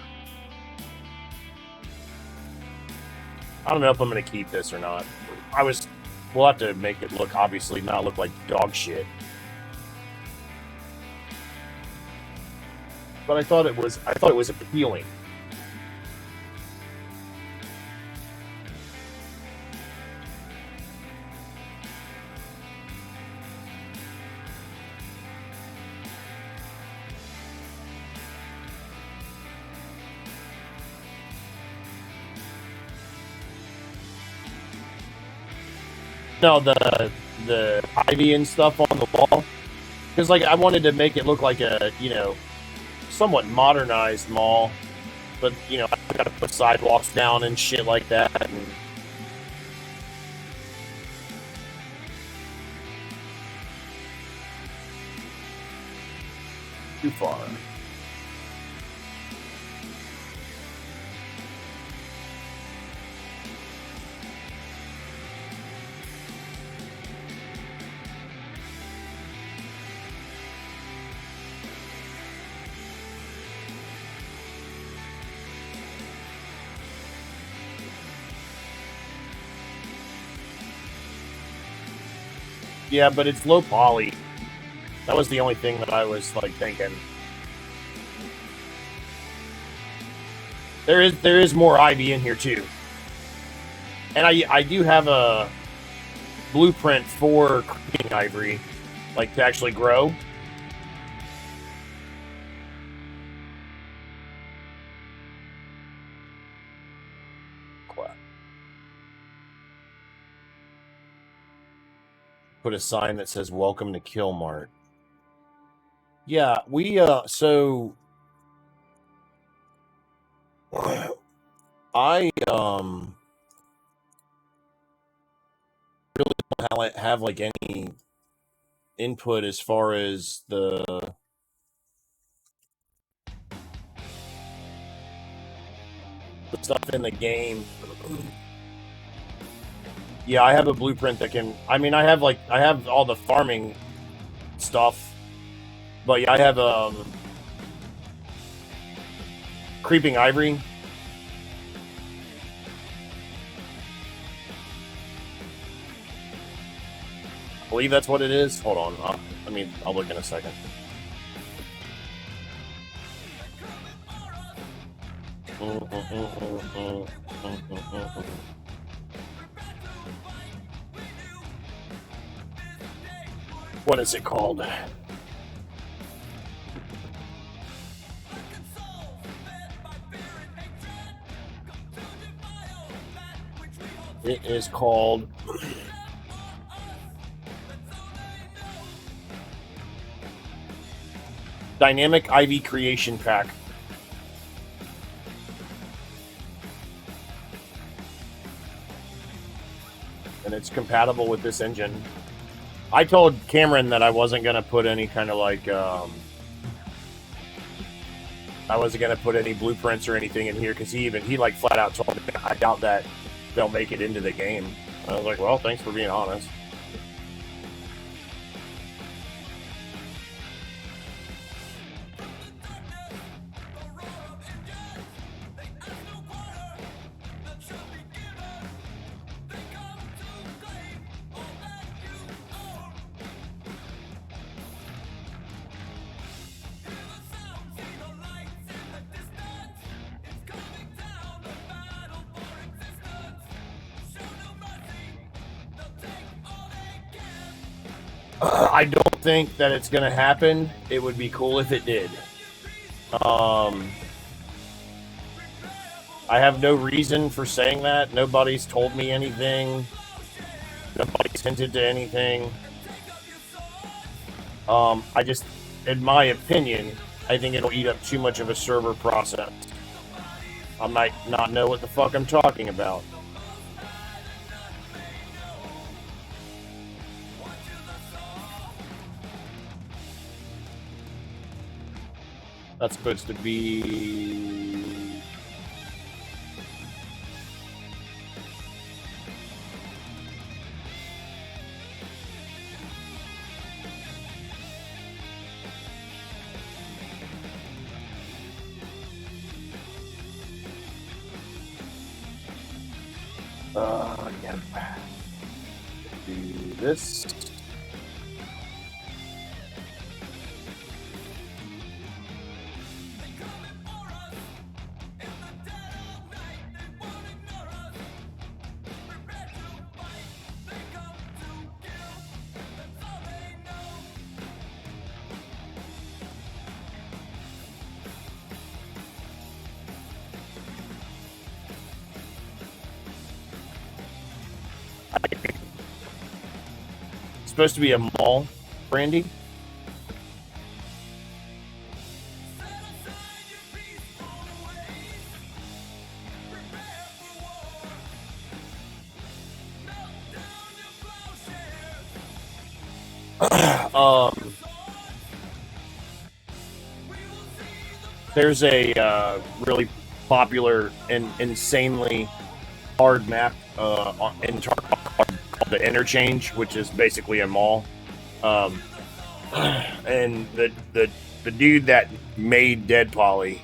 I don't know if I'm gonna keep this or not. We'll have to make it look, obviously not look like dog shit. But I thought it was appealing. No, the ivy and stuff on the wall. Because like I wanted to make it look like a somewhat modernized mall, but I gotta put sidewalks down and shit like that. And too far. Yeah, but it's low poly. That was the only thing that I was like thinking. There is more ivy in here too, and I do have a blueprint for creating ivory, like to actually grow. Put a sign that says "Welcome to Killmart." Yeah, we so I really don't have like any input as far as the stuff in the game. Yeah, I have a blueprint that can. I mean, I have all the farming stuff, but yeah, I have creeping ivory. I believe that's what it is. Hold on, I'll look in a second. What is it called? It is called Dynamic Ivy Creation Pack. And it's compatible with this engine. I told Cameron that I wasn't going to put any kind of like, I wasn't going to put any blueprints or anything in here because he like flat out told me, I doubt that they'll make it into the game. I was like, well, thanks for being honest. I don't think that it's going to happen. It would be cool if it did. I have no reason for saying that. Nobody's told me anything. Nobody's hinted to anything. I just, in my opinion, I think it'll eat up too much of a server process. I might not know what the fuck I'm talking about. That's supposed to be... yeah. Do this. supposed to be a mall, Brandy. um, there's a really popular and insanely hard map in Tarkov called the Interchange, which is basically a mall. And the dude that made Deadpoly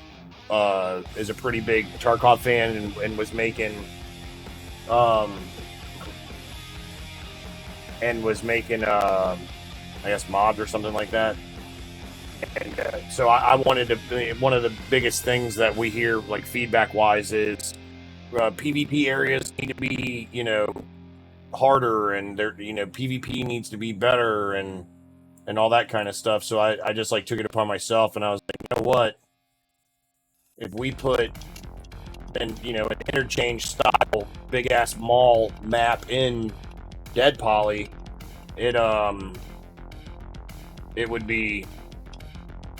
is a pretty big Tarkov fan and was making I guess mods or something like that. And so I wanted to. One of the biggest things that we hear, like feedback wise, is PvP areas need to be, harder, and PvP needs to be better, and all that kind of stuff. So I just like took it upon myself, and I was like, you know what? If we put an interchange style big ass mall map in Deadpoly, it would be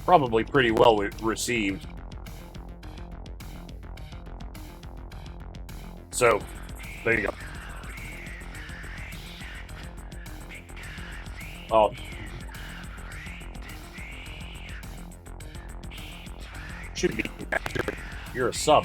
probably pretty well received. So there you go. Oh, should be. You're a sub.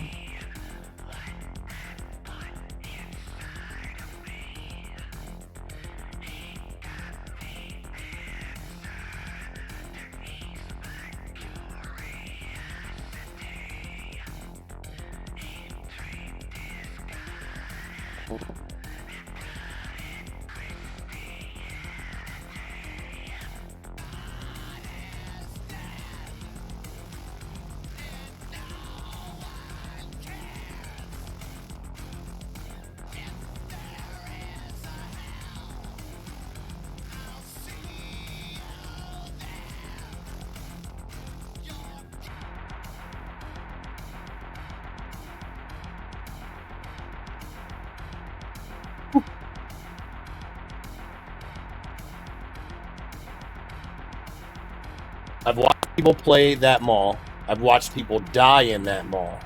I've watched people play that mall. I've watched people die in that mall.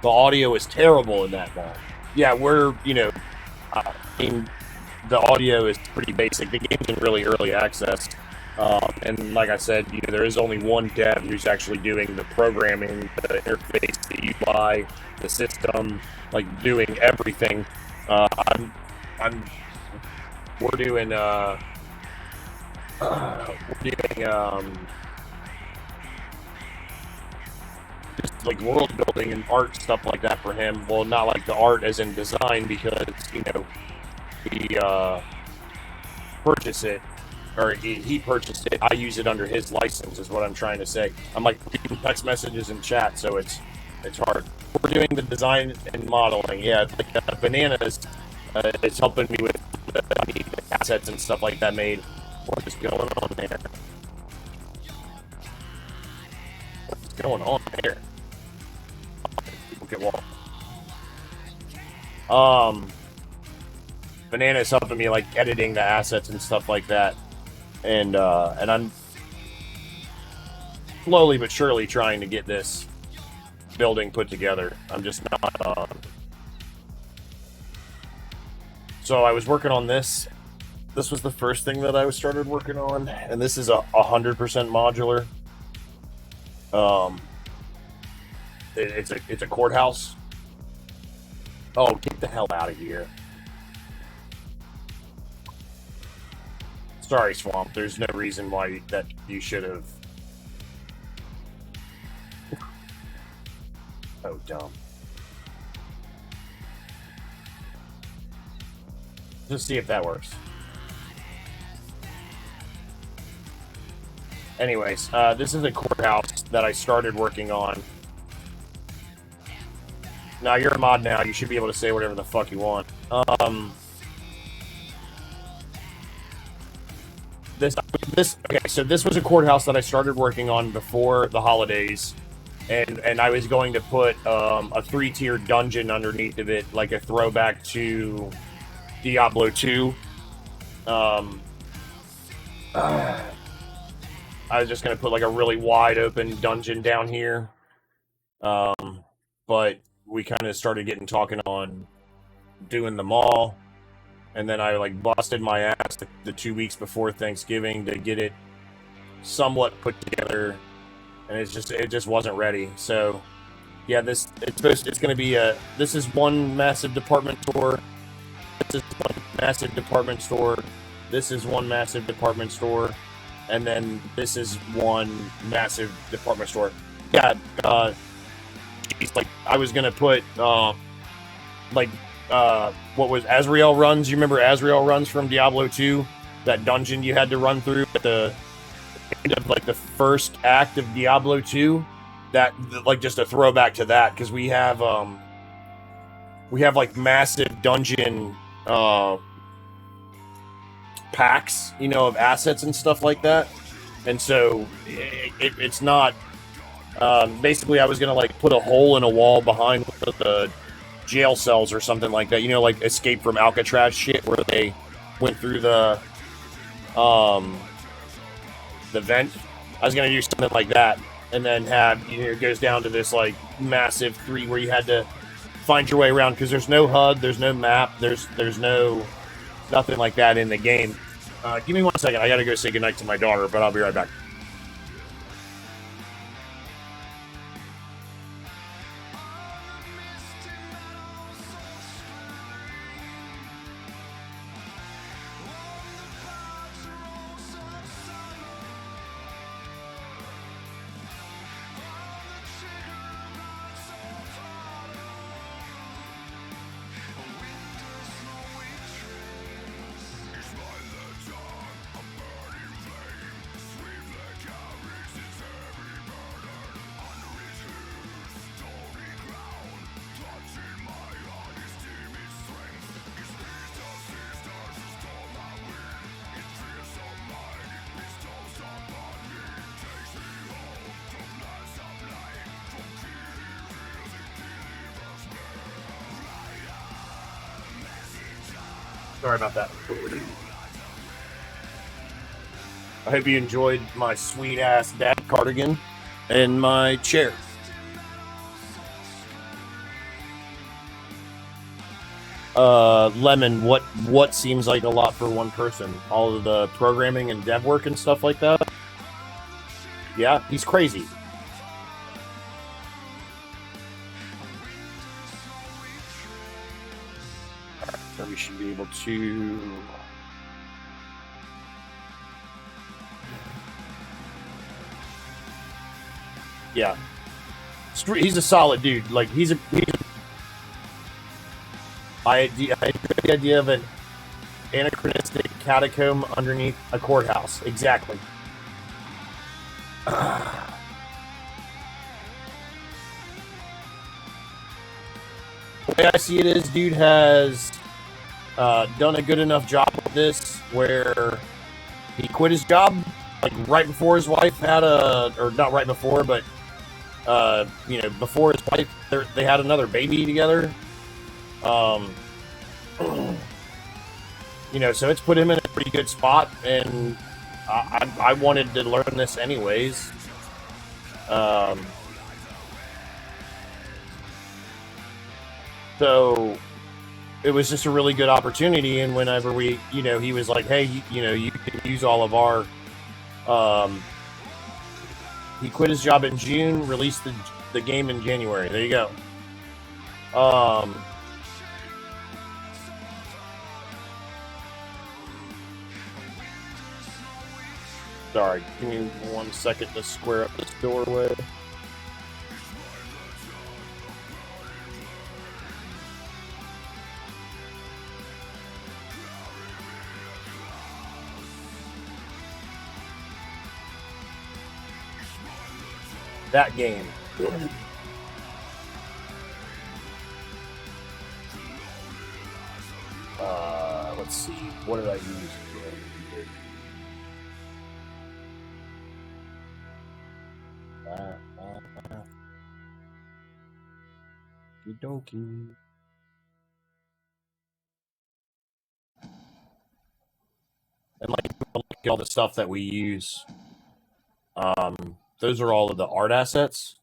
The audio is terrible in that mall. Yeah, I mean, the audio is pretty basic. The game's in really early access. And like I said, there is only one dev who's actually doing the programming, the interface, the UI, the system, like doing everything. We're doing just like world building and art stuff like that for him. Well, not like the art as in design, because we purchase it, or he purchased it. I use it under his license, is what I'm trying to say. I'm like reading text messages in chat, so it's hard. We're doing the design and modeling. Yeah, like Bananas is helping me with the assets and stuff like that made. What is going on there? What's going on there? People get wall. Banana is helping me like editing the assets and stuff like that, and I'm slowly but surely trying to get this building put together. I'm just not. So I was working on this. This was the first thing that I started working on, and this is 100% modular. It's a courthouse. Oh, get the hell out of here! Sorry, Swamp. There's no reason why that you should have. Oh, dumb. Just see if that works. Anyways, this is a courthouse that I started working on. Now, you're a mod now. You should be able to say whatever the fuck you want. Okay, so this was a courthouse that I started working on before the holidays. And I was going to put a 3-tier dungeon underneath of it, like a throwback to Diablo 2. I was just gonna put like a really wide open dungeon down here, but we kind of started talking on doing them all, and then I like busted my ass the 2 weeks before Thanksgiving to get it somewhat put together, and it just wasn't ready. So yeah, it's gonna be this is one massive department store. This is one massive department store. This is one massive department store, and then this is one massive department store. Yeah, like I was gonna put what was Azrael runs? You remember Azrael runs from Diablo 2? That dungeon you had to run through at the end of like the first act of Diablo 2. That like just a throwback to that, because we have like massive dungeon packs, of assets and stuff like that. And so it's not basically I was gonna like put a hole in a wall behind the jail cells or something like that, like Escape from Alcatraz shit, where they went through the vent. I was gonna do something like that, and then have it goes down to this like massive 3 where you had to find your way around, because there's no HUD, there's no map, there's no nothing like that in the game. Give me 1 second. I gotta go say goodnight to my daughter, but I'll be right back. Sorry about that. I hope you enjoyed my sweet ass dad cardigan and my chair. Lemon, what seems like a lot for one person? All of the programming and dev work and stuff like that? Yeah, he's crazy. So we should be able to... Yeah. He's a solid dude. Like, I had the idea of an anachronistic catacomb underneath a courthouse. Exactly. The way I see it is, dude has done a good enough job with this where he quit his job like right before his wife had or not right before, but before his wife, they had another baby together. So it's put him in a pretty good spot, and I wanted to learn this anyways. So it was just a really good opportunity, and whenever he was like, hey, you can use all of our, he quit his job in June, released the game in January. There you go. Sorry, give me 1 second to square up this doorway. That game. Let's see. What did I use? Donkey. And like all the stuff that we use. Those are all of the art assets.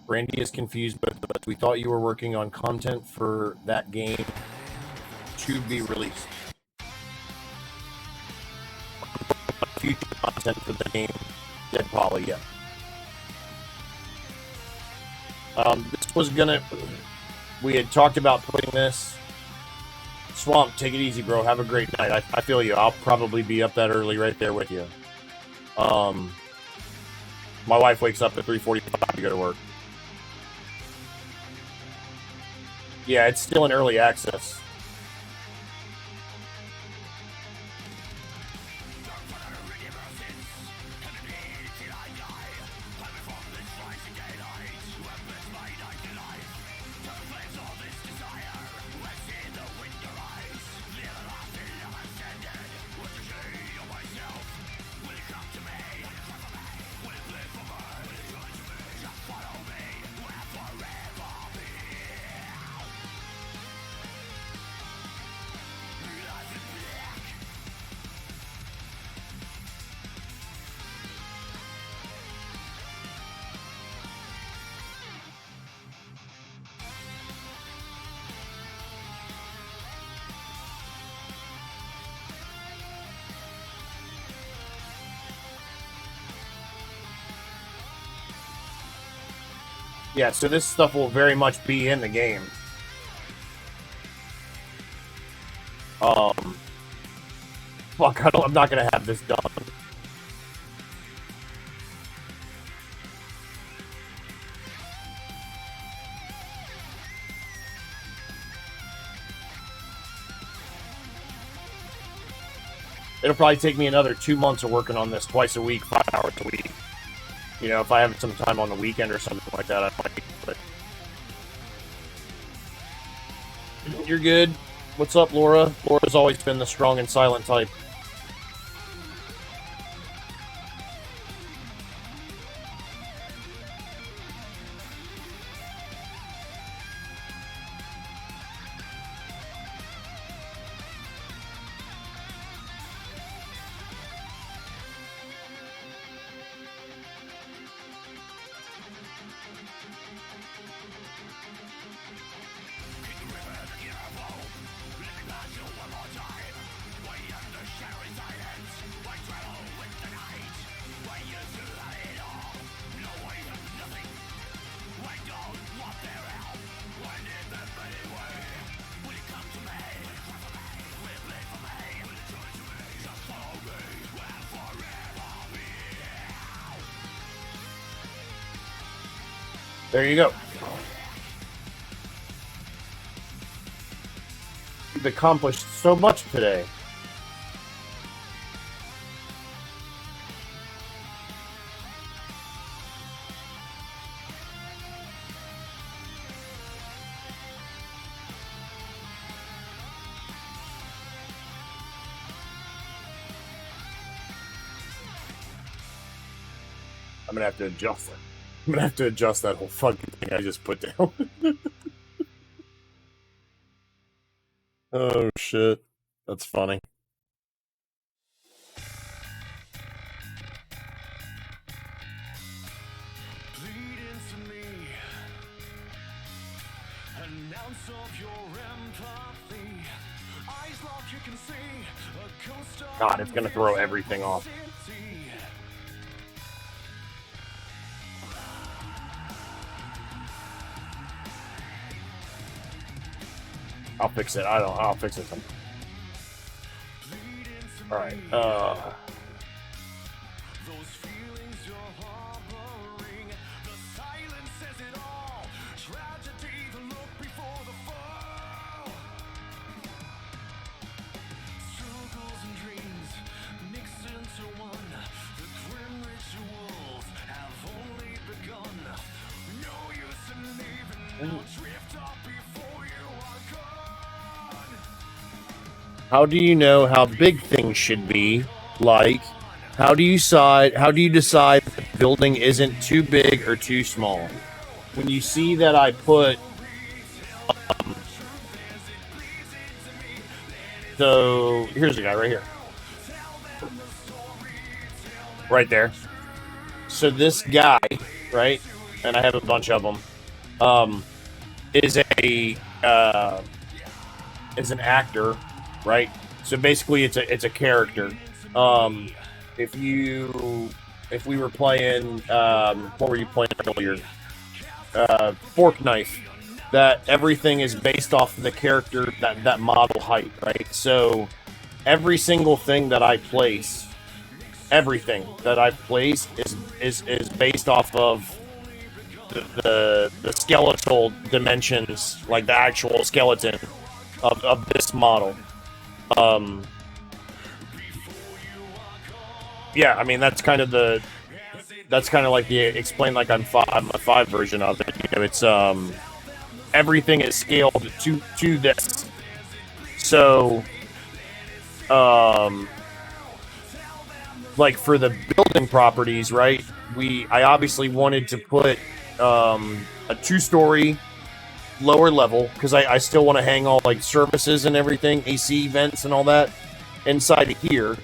Randy is confused, but we thought you were working on content for that game to be released. Future content for the game Deadpoly, yeah. This was gonna. We had talked about putting this. Swamp, take it easy, bro. Have a great night. I feel you. I'll probably be up that early right there with you. My wife wakes up at 3:45 to go to work. Yeah, it's still in early access. Yeah, so this stuff will very much be in the game. Fuck, I'm not gonna have this done. It'll probably take me another 2 months of working on this twice a week, 5 hours a week. You know, if I have some time on the weekend or something like that, I might. But you're good. What's up, Laura? Laura's always been the strong and silent type. There you go. You've accomplished so much today. I'm gonna have to adjust it. I'm gonna have to adjust that whole fucking thing I just put down. Oh shit. That's funny. God, it's gonna throw everything off. I'll fix it. I'll fix it. All right. How do you know how big things should be? Like, how do you decide building isn't too big or too small. When you see that I put so here's a guy right here. Right there. So this guy, right, and I have a bunch of them, is an actor, right? So basically, it's a character. Um, if we were playing, what were you playing earlier? Fork knife. That everything is based off the character that model height, right? So every single thing that I place, everything that I place is based off of the skeletal dimensions, like the actual skeleton of this model. Um, yeah, I mean that's kind of like the explain like I'm a 5 version of it. You know, it's everything is scaled to this. So like for the building properties, right? I obviously wanted to put a 2-story lower level because I still want to hang all like services and everything, AC vents and all that inside of here.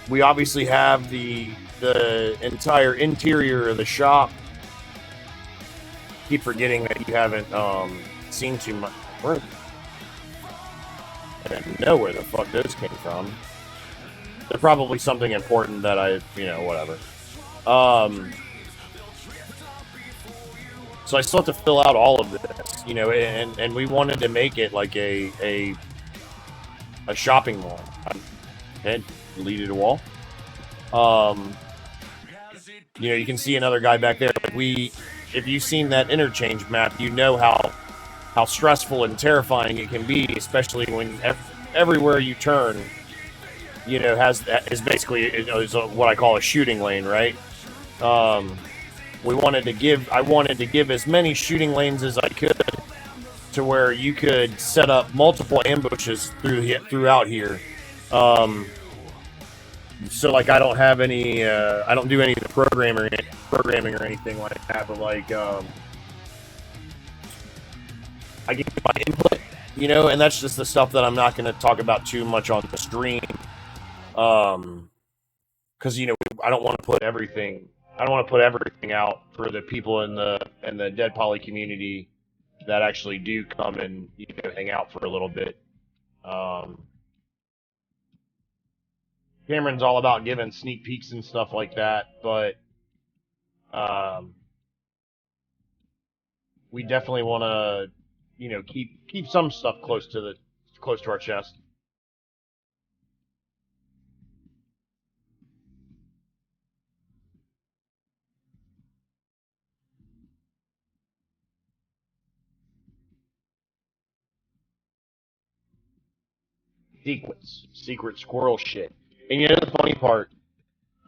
We obviously have the entire interior of the shop. Keep forgetting that you haven't seen too much. I don't know where the fuck those came from. They're probably something important that whatever. So I still have to fill out all of this, and we wanted to make it like a shopping mall. And deleted a wall. You can see another guy back there. If you've seen that interchange map, you know how stressful and terrifying it can be, especially when everywhere you turn, is basically is what I call a shooting lane, right? I wanted to give as many shooting lanes as I could to where you could set up multiple ambushes throughout here. So like I don't have any, I don't do any of the programming or anything like that, but like I give my input, and that's just the stuff that I'm not going to talk about too much on the stream, because I don't want to put everything. I don't want to put everything out for the people in the Deadpoly community that actually do come and hang out for a little bit. Cameron's all about giving sneak peeks and stuff like that, but we definitely want to, keep some stuff close to our chest. Secret squirrel shit. And the funny part,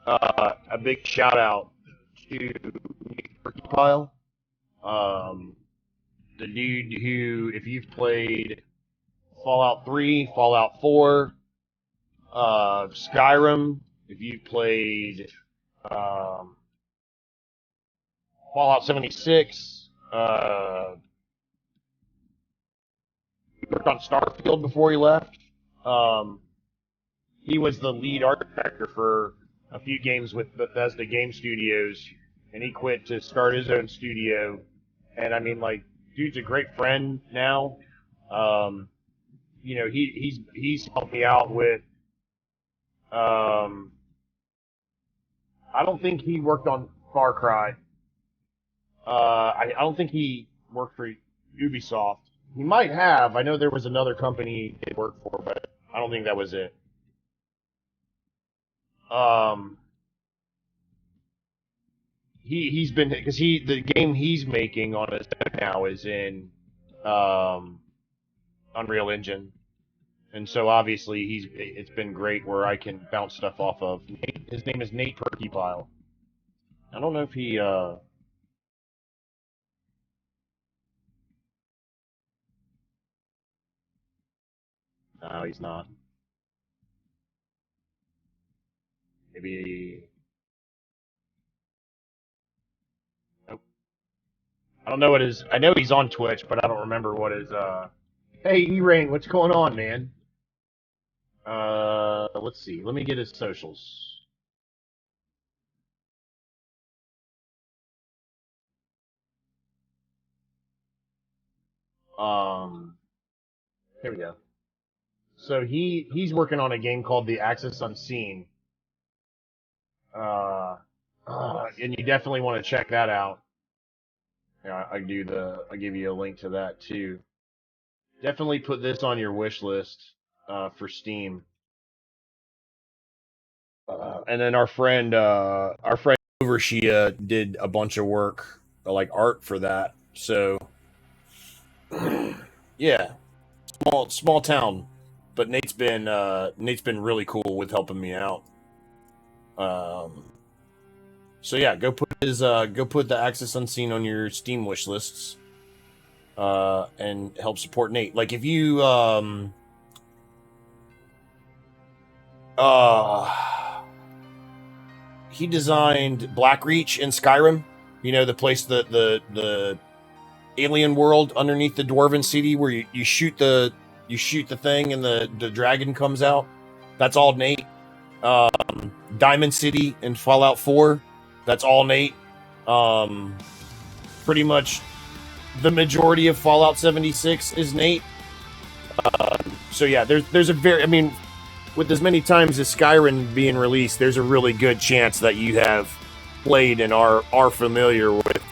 a big shout out to Turkey Pile, the dude who, if you've played Fallout 3, Fallout 4, Skyrim, if you've played Fallout 76, he worked on Starfield before he left. He was the lead art director for a few games with Bethesda Game Studios, and he quit to start his own studio. And I mean, like, dude's a great friend now. He's helped me out with. I don't think he worked on Far Cry. I don't think he worked for Ubisoft. He might have. I know there was another company he worked for, but I don't think that was it. He's been because the game he's making on his own now is in Unreal Engine, and so obviously it's been great where I can bounce stuff off of. His name is Nate Perkypile. I don't know if he no, he's not. Maybe I don't know what his. I know he's on Twitch, but I don't remember what his. Hey, E-Rain, what's going on, man? Let's see. Let me get his socials. Here we go. So he's working on a game called The Axis Unseen. And you definitely want to check that out. Yeah, I give you a link to that too. Definitely put this on your wish list for Steam. And then our friend Overshia did a bunch of work, like art for that. So yeah, small town, but Nate's been really cool with helping me out. Um, so yeah, go put the Axis Unseen on your Steam wish lists, and help support Nate. Like if you he designed Blackreach in Skyrim. You know, the place, the alien world underneath the dwarven city where you shoot the thing and the dragon comes out. That's all Nate. Diamond City in Fallout 4. That's all Nate. Pretty much the majority of Fallout 76 is Nate. So yeah, there's a very, I mean, with as many times as Skyrim being released, there's a really good chance that you have played and are familiar with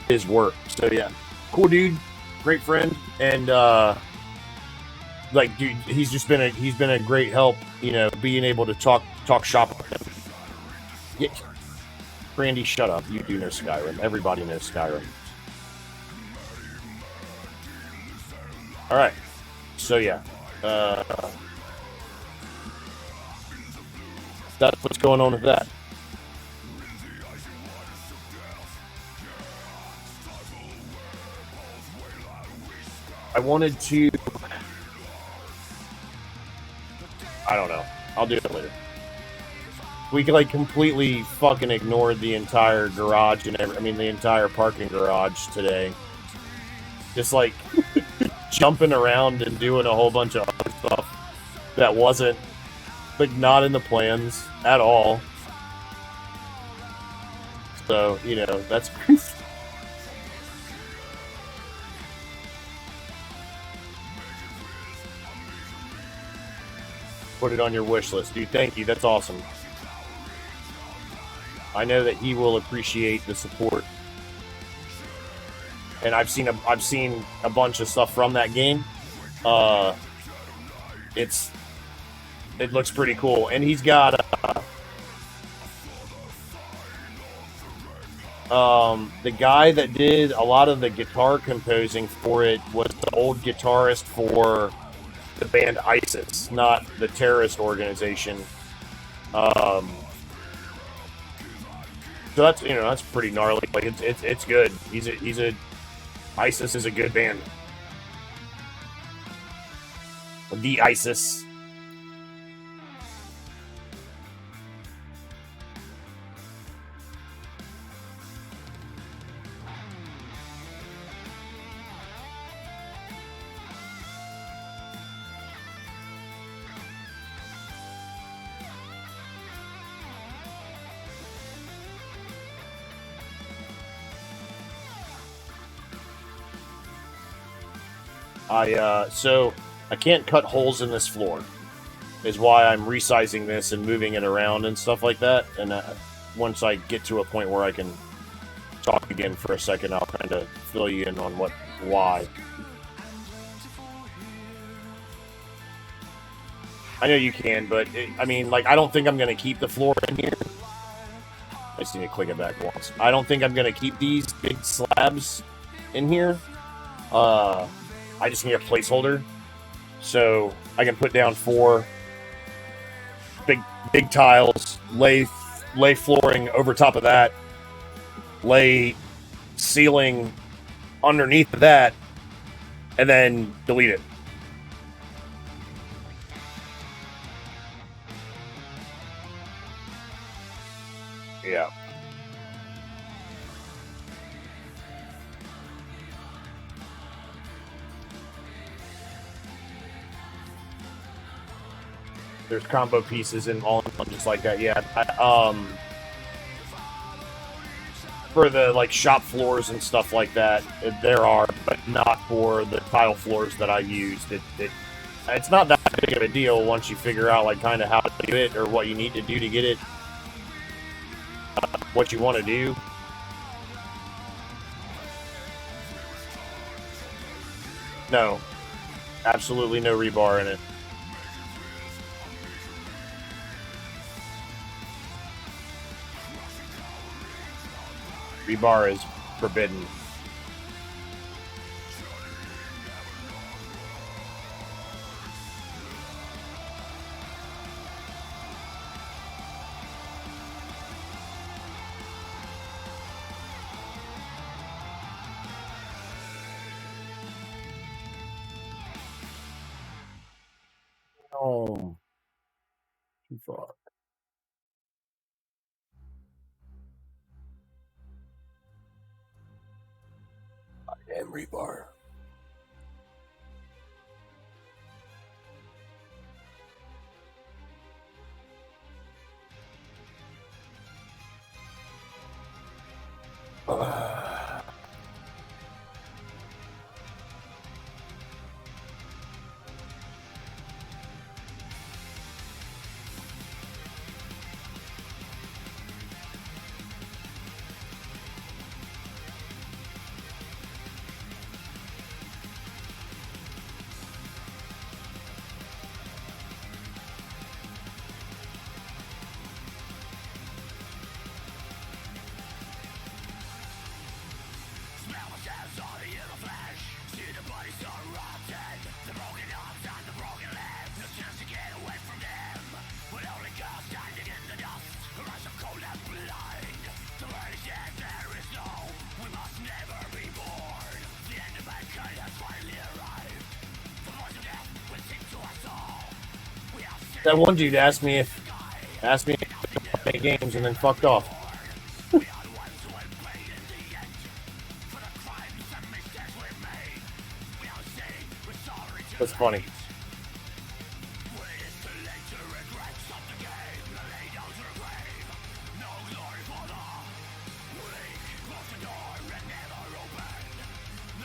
his work. So yeah, cool dude, great friend, and like dude, he's been a great help. You know, being able to talk shop with him. Yeah. Randy, shut up. You do know Skyrim. Everybody knows Skyrim. All right. So yeah, that's what's going on with that. I wanted to. I don't know. I'll do it later. We could like completely fucking ignored the entire garage and the entire parking garage today. Just like jumping around and doing a whole bunch of other stuff that wasn't like not in the plans at all. So, you know, that's put it on your wish list, dude. Thank you. That's awesome. I know that he will appreciate the support. And I've seen a bunch of stuff from that game. It looks pretty cool, and he's got the guy that did a lot of the guitar composing for it was the old guitarist for the band ISIS, not the terrorist organization. So that's pretty gnarly. Like it's good. He's a ISIS is a good band. The ISIS. So I can't cut holes in this floor, is why I'm resizing this and moving it around and stuff like that. And once I get to a point where I can talk again for a second, I'll kind of fill you in on why. I know you can, but I don't think I'm gonna keep the floor in here. I just need to click it back once. I don't think I'm gonna keep these big slabs in here. I just need a placeholder, so I can put down 4 big tiles, lay flooring over top of that, lay ceiling underneath that, and then delete it. Yeah. There's combo pieces and all just like that. Yeah. For the like shop floors and stuff like that, there are, but not for the tile floors that I used. It's not that big of a deal once you figure out like kind of how to do it or what you need to do to get it, what you want to do. No, absolutely no rebar in it. Rebar is forbidden. Oh, too far. Damn rebar. That one dude asked me if to play games and then fucked off. That's funny.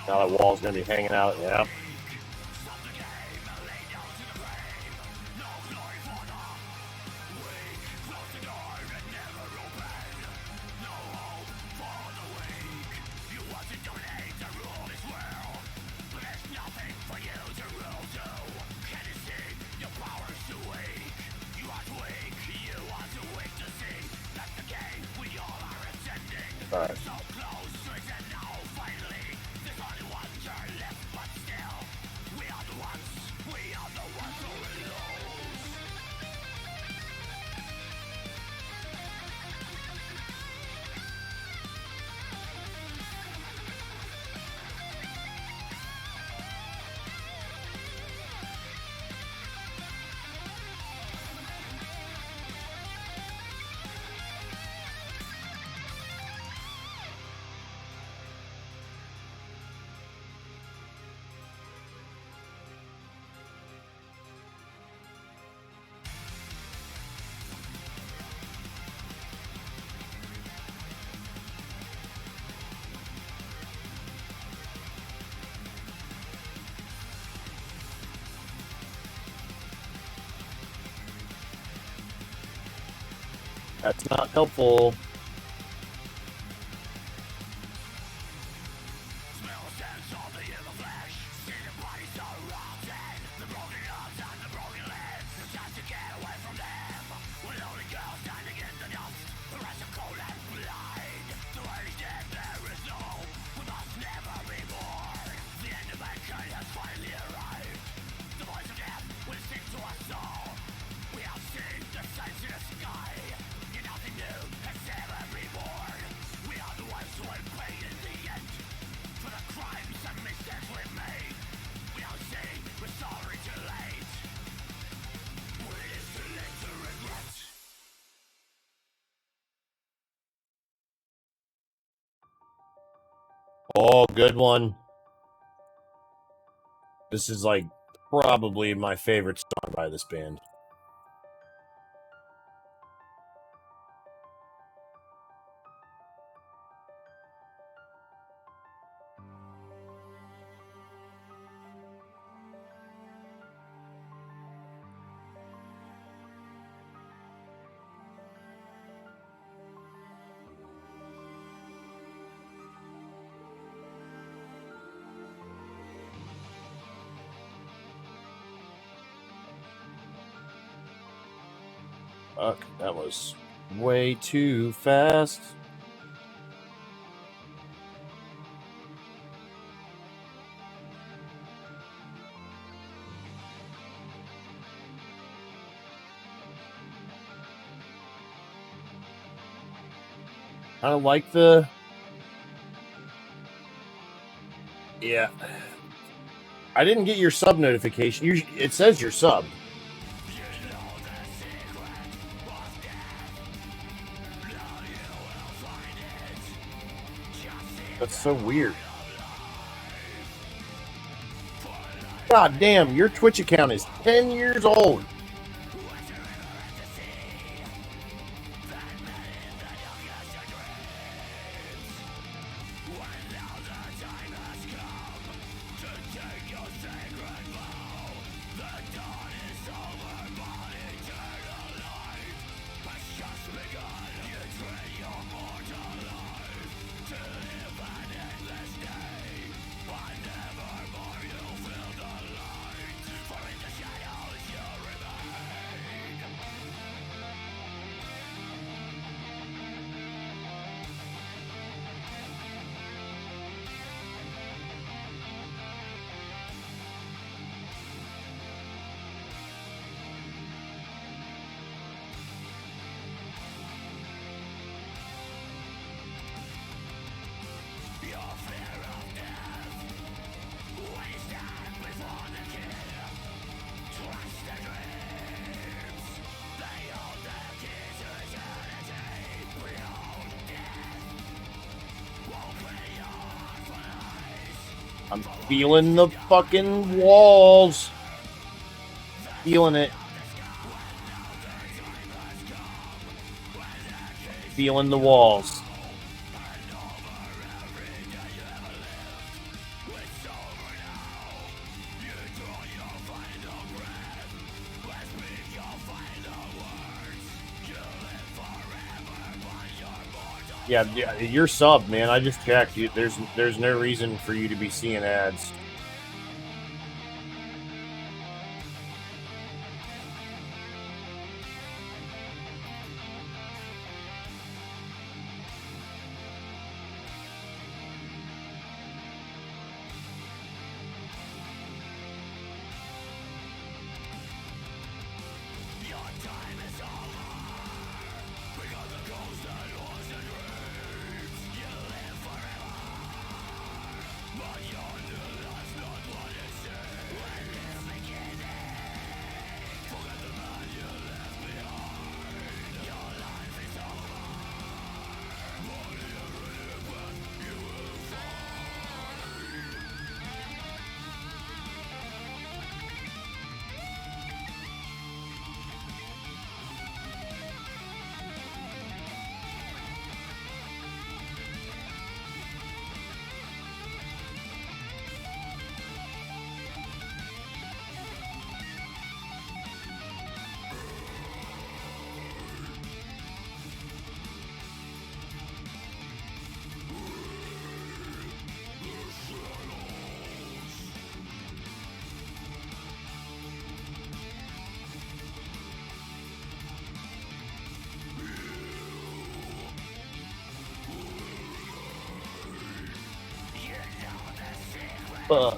Now that wall's gonna be hanging out, yeah. Alright. That's not helpful. Oh, good one. This is like probably my favorite song by this band. Fuck, that was way too fast. I don't like the... Yeah. I didn't get your sub notification. It says you're subbed. That's so weird. God damn, your Twitch account is 10 years old. I'm feeling the fucking walls. Feeling it. Feeling the walls. Yeah, you're subbed, man. I just checked. There's no reason for you to be seeing ads. Fuck.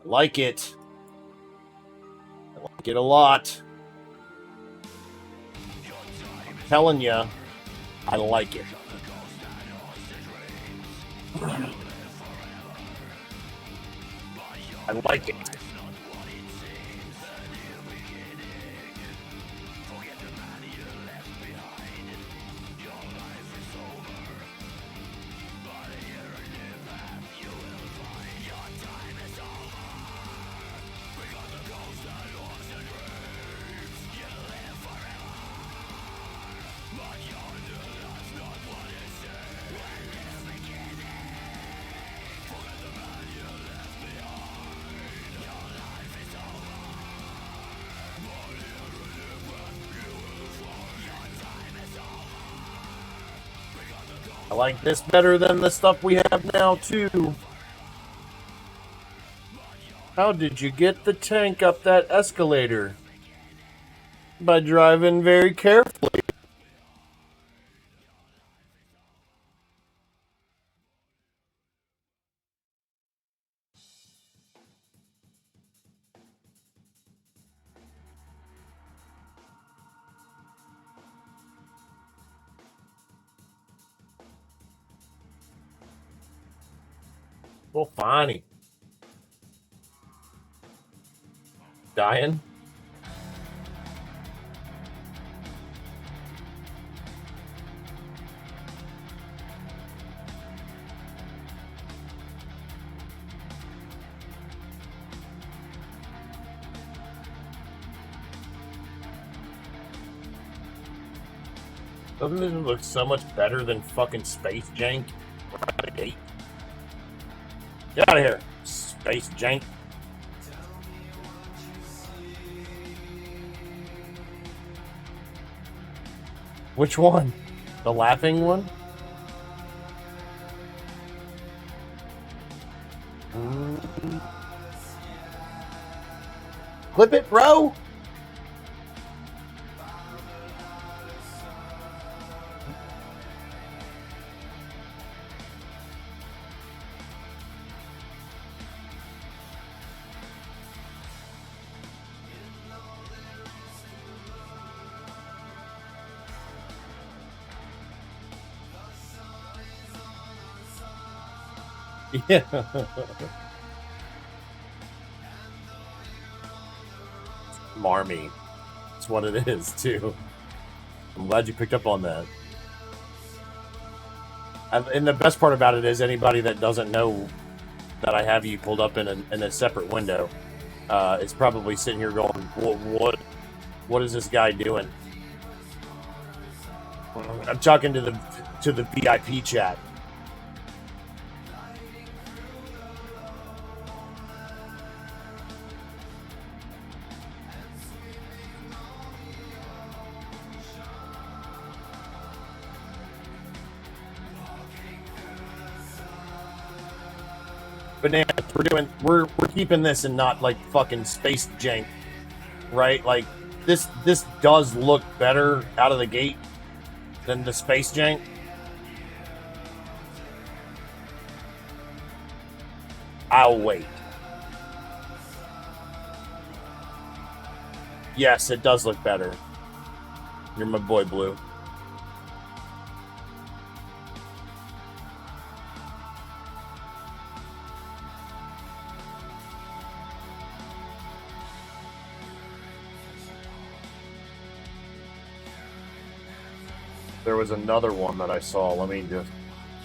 Like it. I like it a lot. I'm telling you, I like it. I like it. I like this better than the stuff we have now, too. How did you get the tank up that escalator? By driving very carefully. Well, fine. Dying? Doesn't this look so much better than fucking Space Jank? Right out of the gate. Get out of here, Space Jank. Which one? The laughing one? Clip it, bro! Yeah. Marmy. That's what it is, too. I'm glad you picked up on that. And the best part about it is anybody that doesn't know that I have you pulled up in a separate window is probably sitting here going, what is this guy doing? I'm talking to the VIP chat. Bananas, we're keeping this and not like fucking Space Jank, right? Like this does look better out of the gate than the Space Jank. I'll wait. Yes, it does look better. You're my boy, Blue. There was another one that I saw. Let me just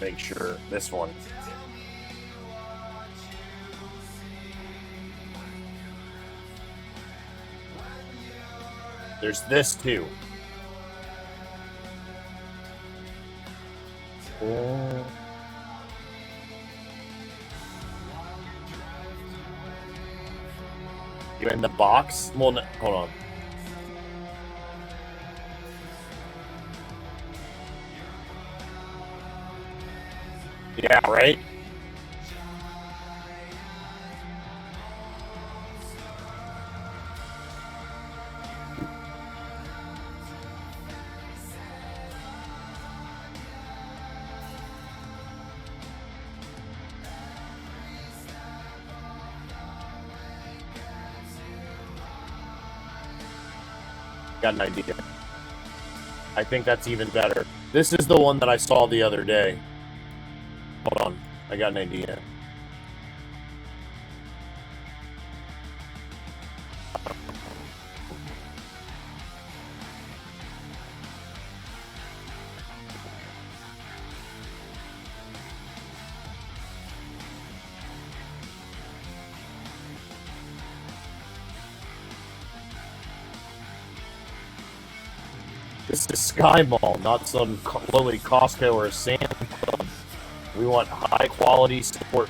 make sure. This one. There's this too. You in the box? Well, no, hold on. Yeah, right? Got an idea. I think that's even better. This is the one that I saw the other day. Hold on. I got an idea. This is Sky Mall, not some lowly Costco or a Sam's Club. We want high quality support.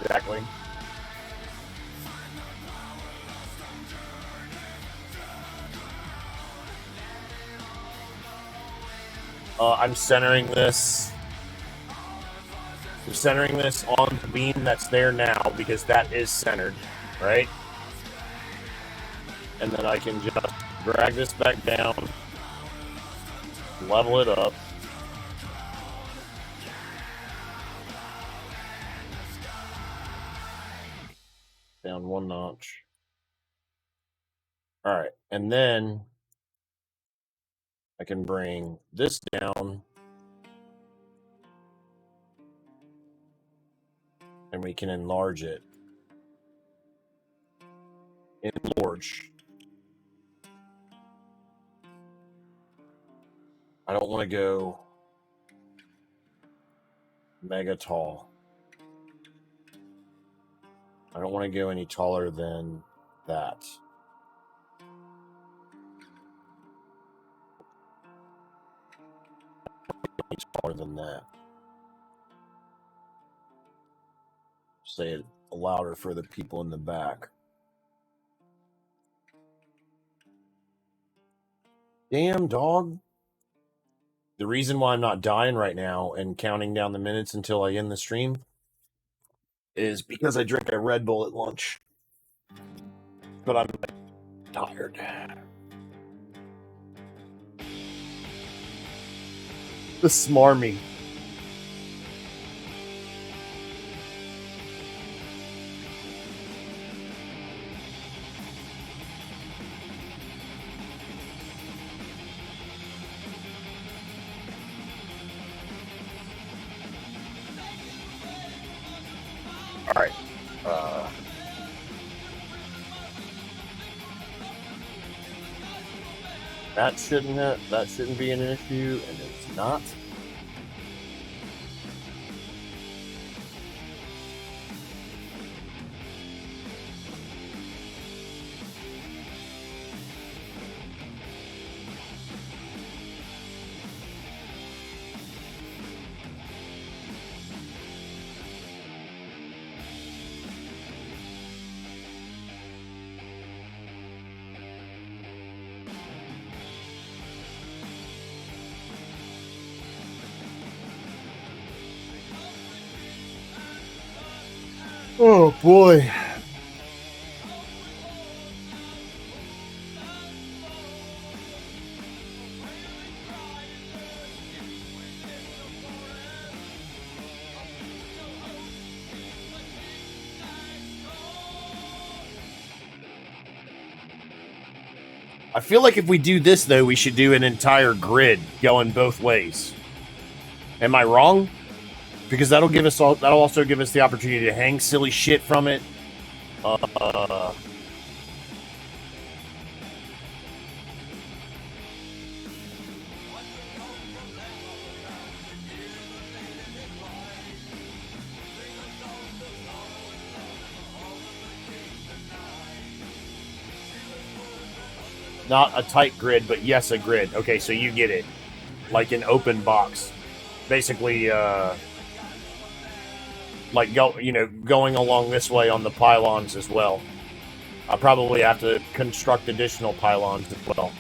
Exactly. I'm centering this. I'm centering this on the beam that's there now because that is centered, right? And then I can just drag this back down, level it up. Down one notch. All right, and then I can bring this down, and we can enlarge it. Enlarge. I don't want to go mega tall. I don't want to go any taller than that. Any taller than that. Say it louder for the people in the back. Damn, dog. The reason why I'm not dying right now and counting down the minutes until I end the stream is because I drink a Red Bull at lunch. But I'm tired. The smarmy. All right. That shouldn't be an issue, and it's not. Oh boy. I feel like if we do this though, we should do an entire grid going both ways. Am I wrong? Because that'll also give us the opportunity to hang silly shit from it. Not a tight grid, but yes, a grid. Okay, so you get it. Like an open box. Basically, like going along this way on the pylons as well. I'll probably have to construct additional pylons as well.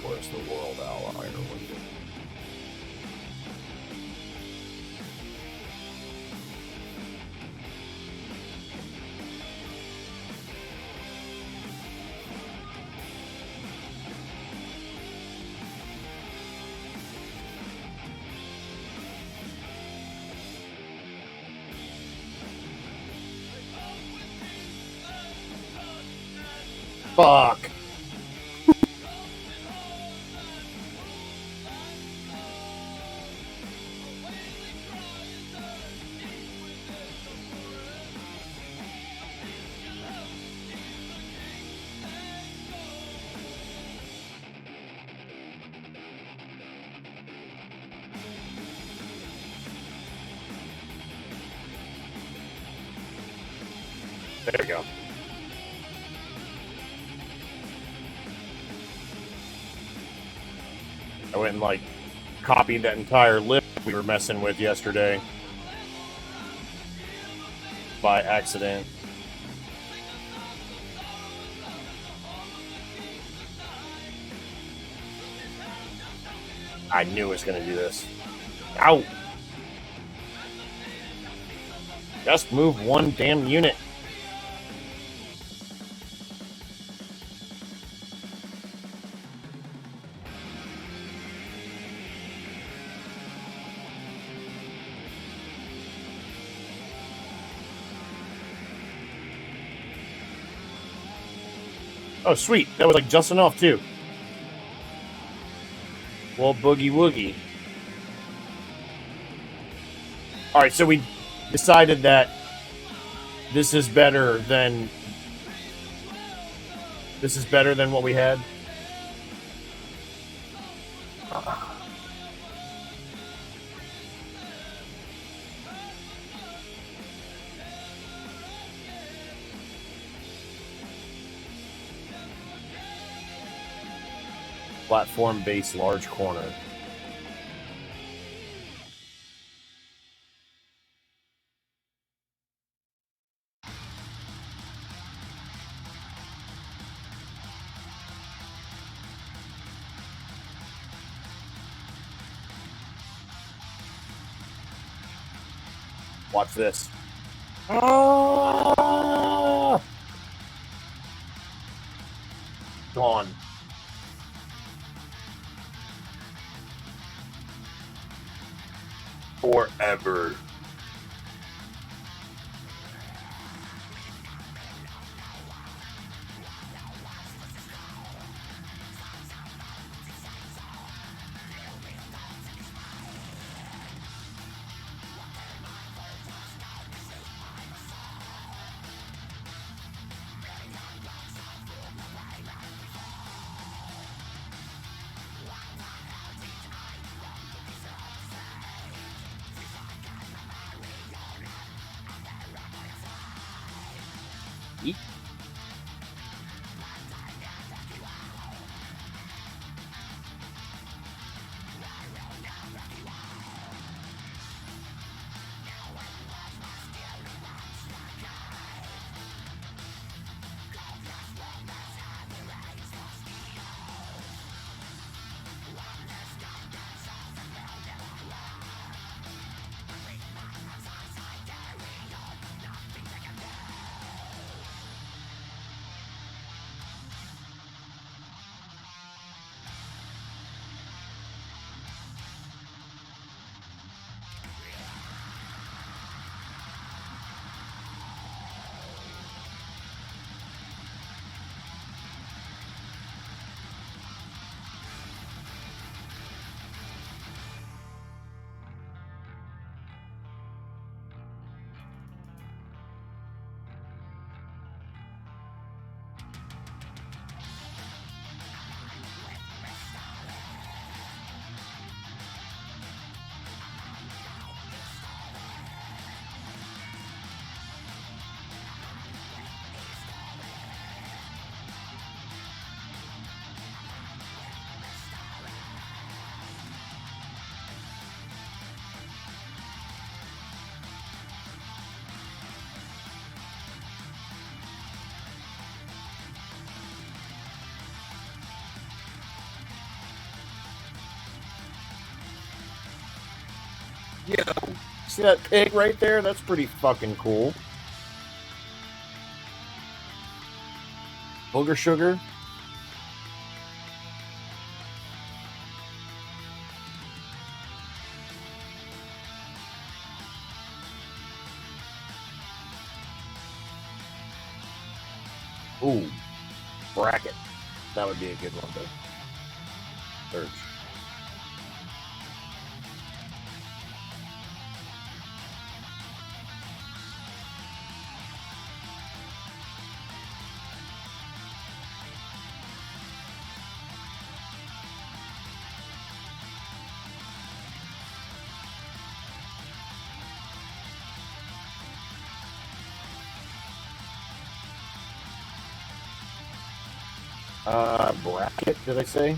Where's the world ally? Fuck. There we go. I went and, like, copied that entire list we were messing with yesterday. By accident. I knew it was going to do this. Ow! Just move one damn unit. Oh, sweet. That was, like, just enough, too. Well, boogie woogie. Alright, so we decided that this is better than what we had. Platform base large corner. Watch this. Ah! Gone. Forever. Eat. Yo, see that pig right there? That's pretty fucking cool. Booger sugar. Ooh, bracket. That would be a good one to search. Bracket, did I say?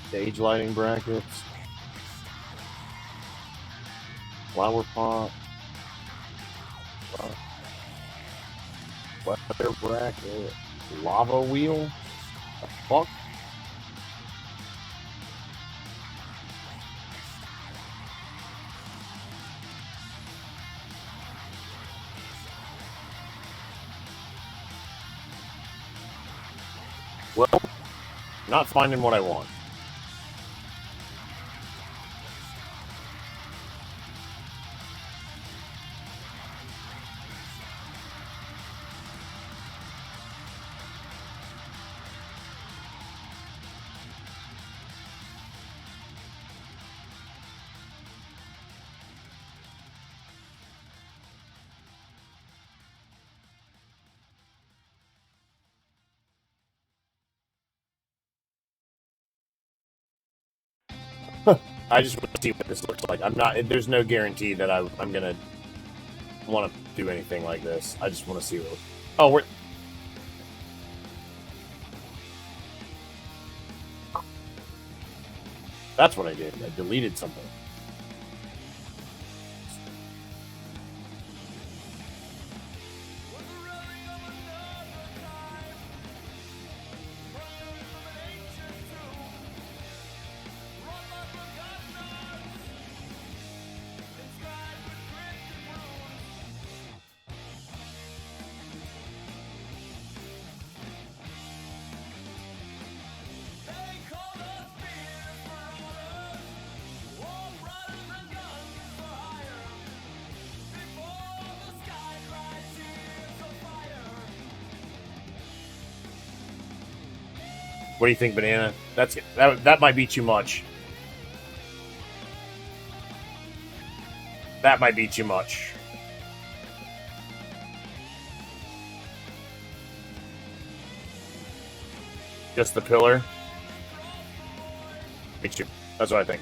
Stage lighting brackets. Flower pot. Weather bracket. Lava wheel. The fuck? Well, not finding what I want. I just want to see what this looks like. I'm not. There's no guarantee that I'm gonna want to do anything like this. I just want to see what. Oh, we're. That's what I did. I deleted something. What do you think, Banana? That might be too much. That might be too much. Just the pillar. Me too. That's what I think.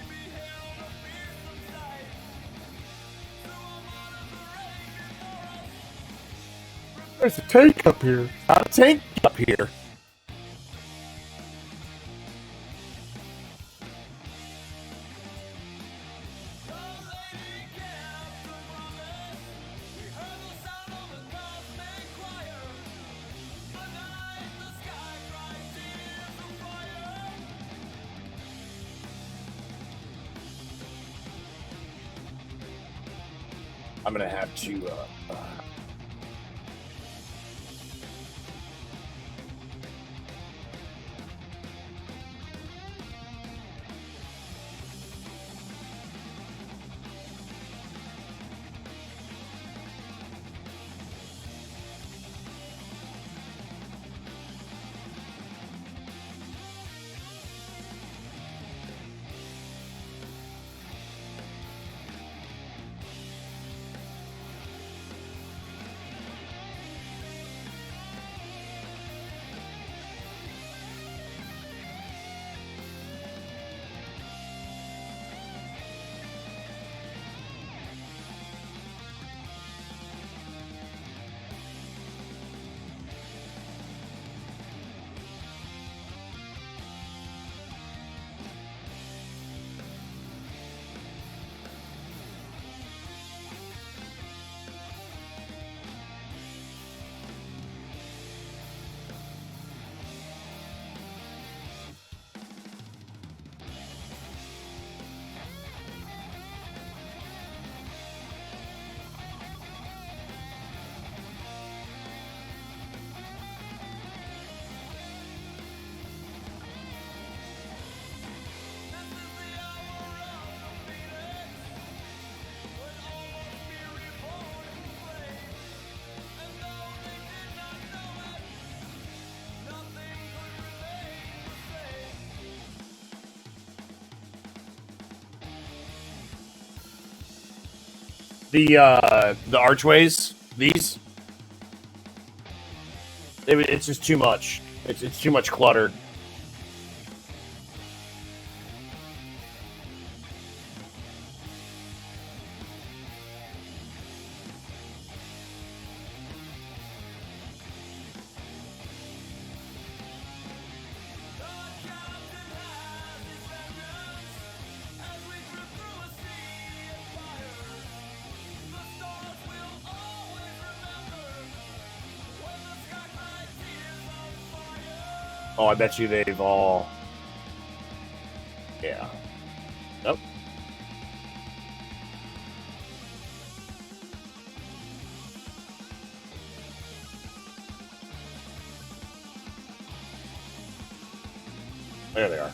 There's a tank up here. A tank up here. I'm gonna have to. The archways, these, it's just too much. It's too much clutter. Oh, I bet you they've all... Yeah. Nope. There they are.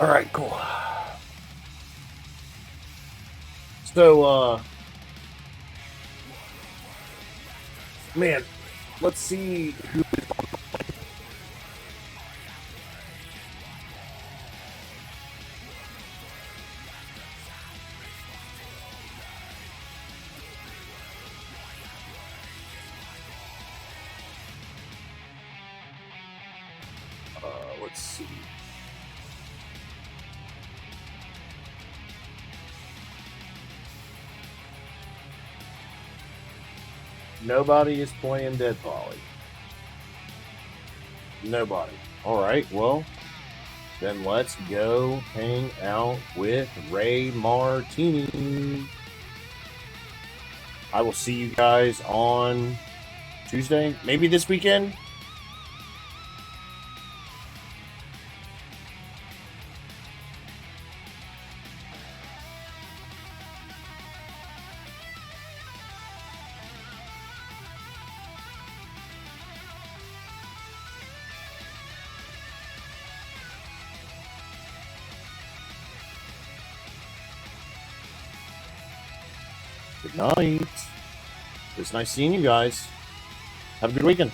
All right, cool. So, man, let's see who. Let's see. Nobody is playing Deadpoly. Nobody. All right, well, then let's go hang out with Ray Martini. I will see you guys on Tuesday, maybe this weekend. Good night. It's nice seeing you guys. Have a good weekend.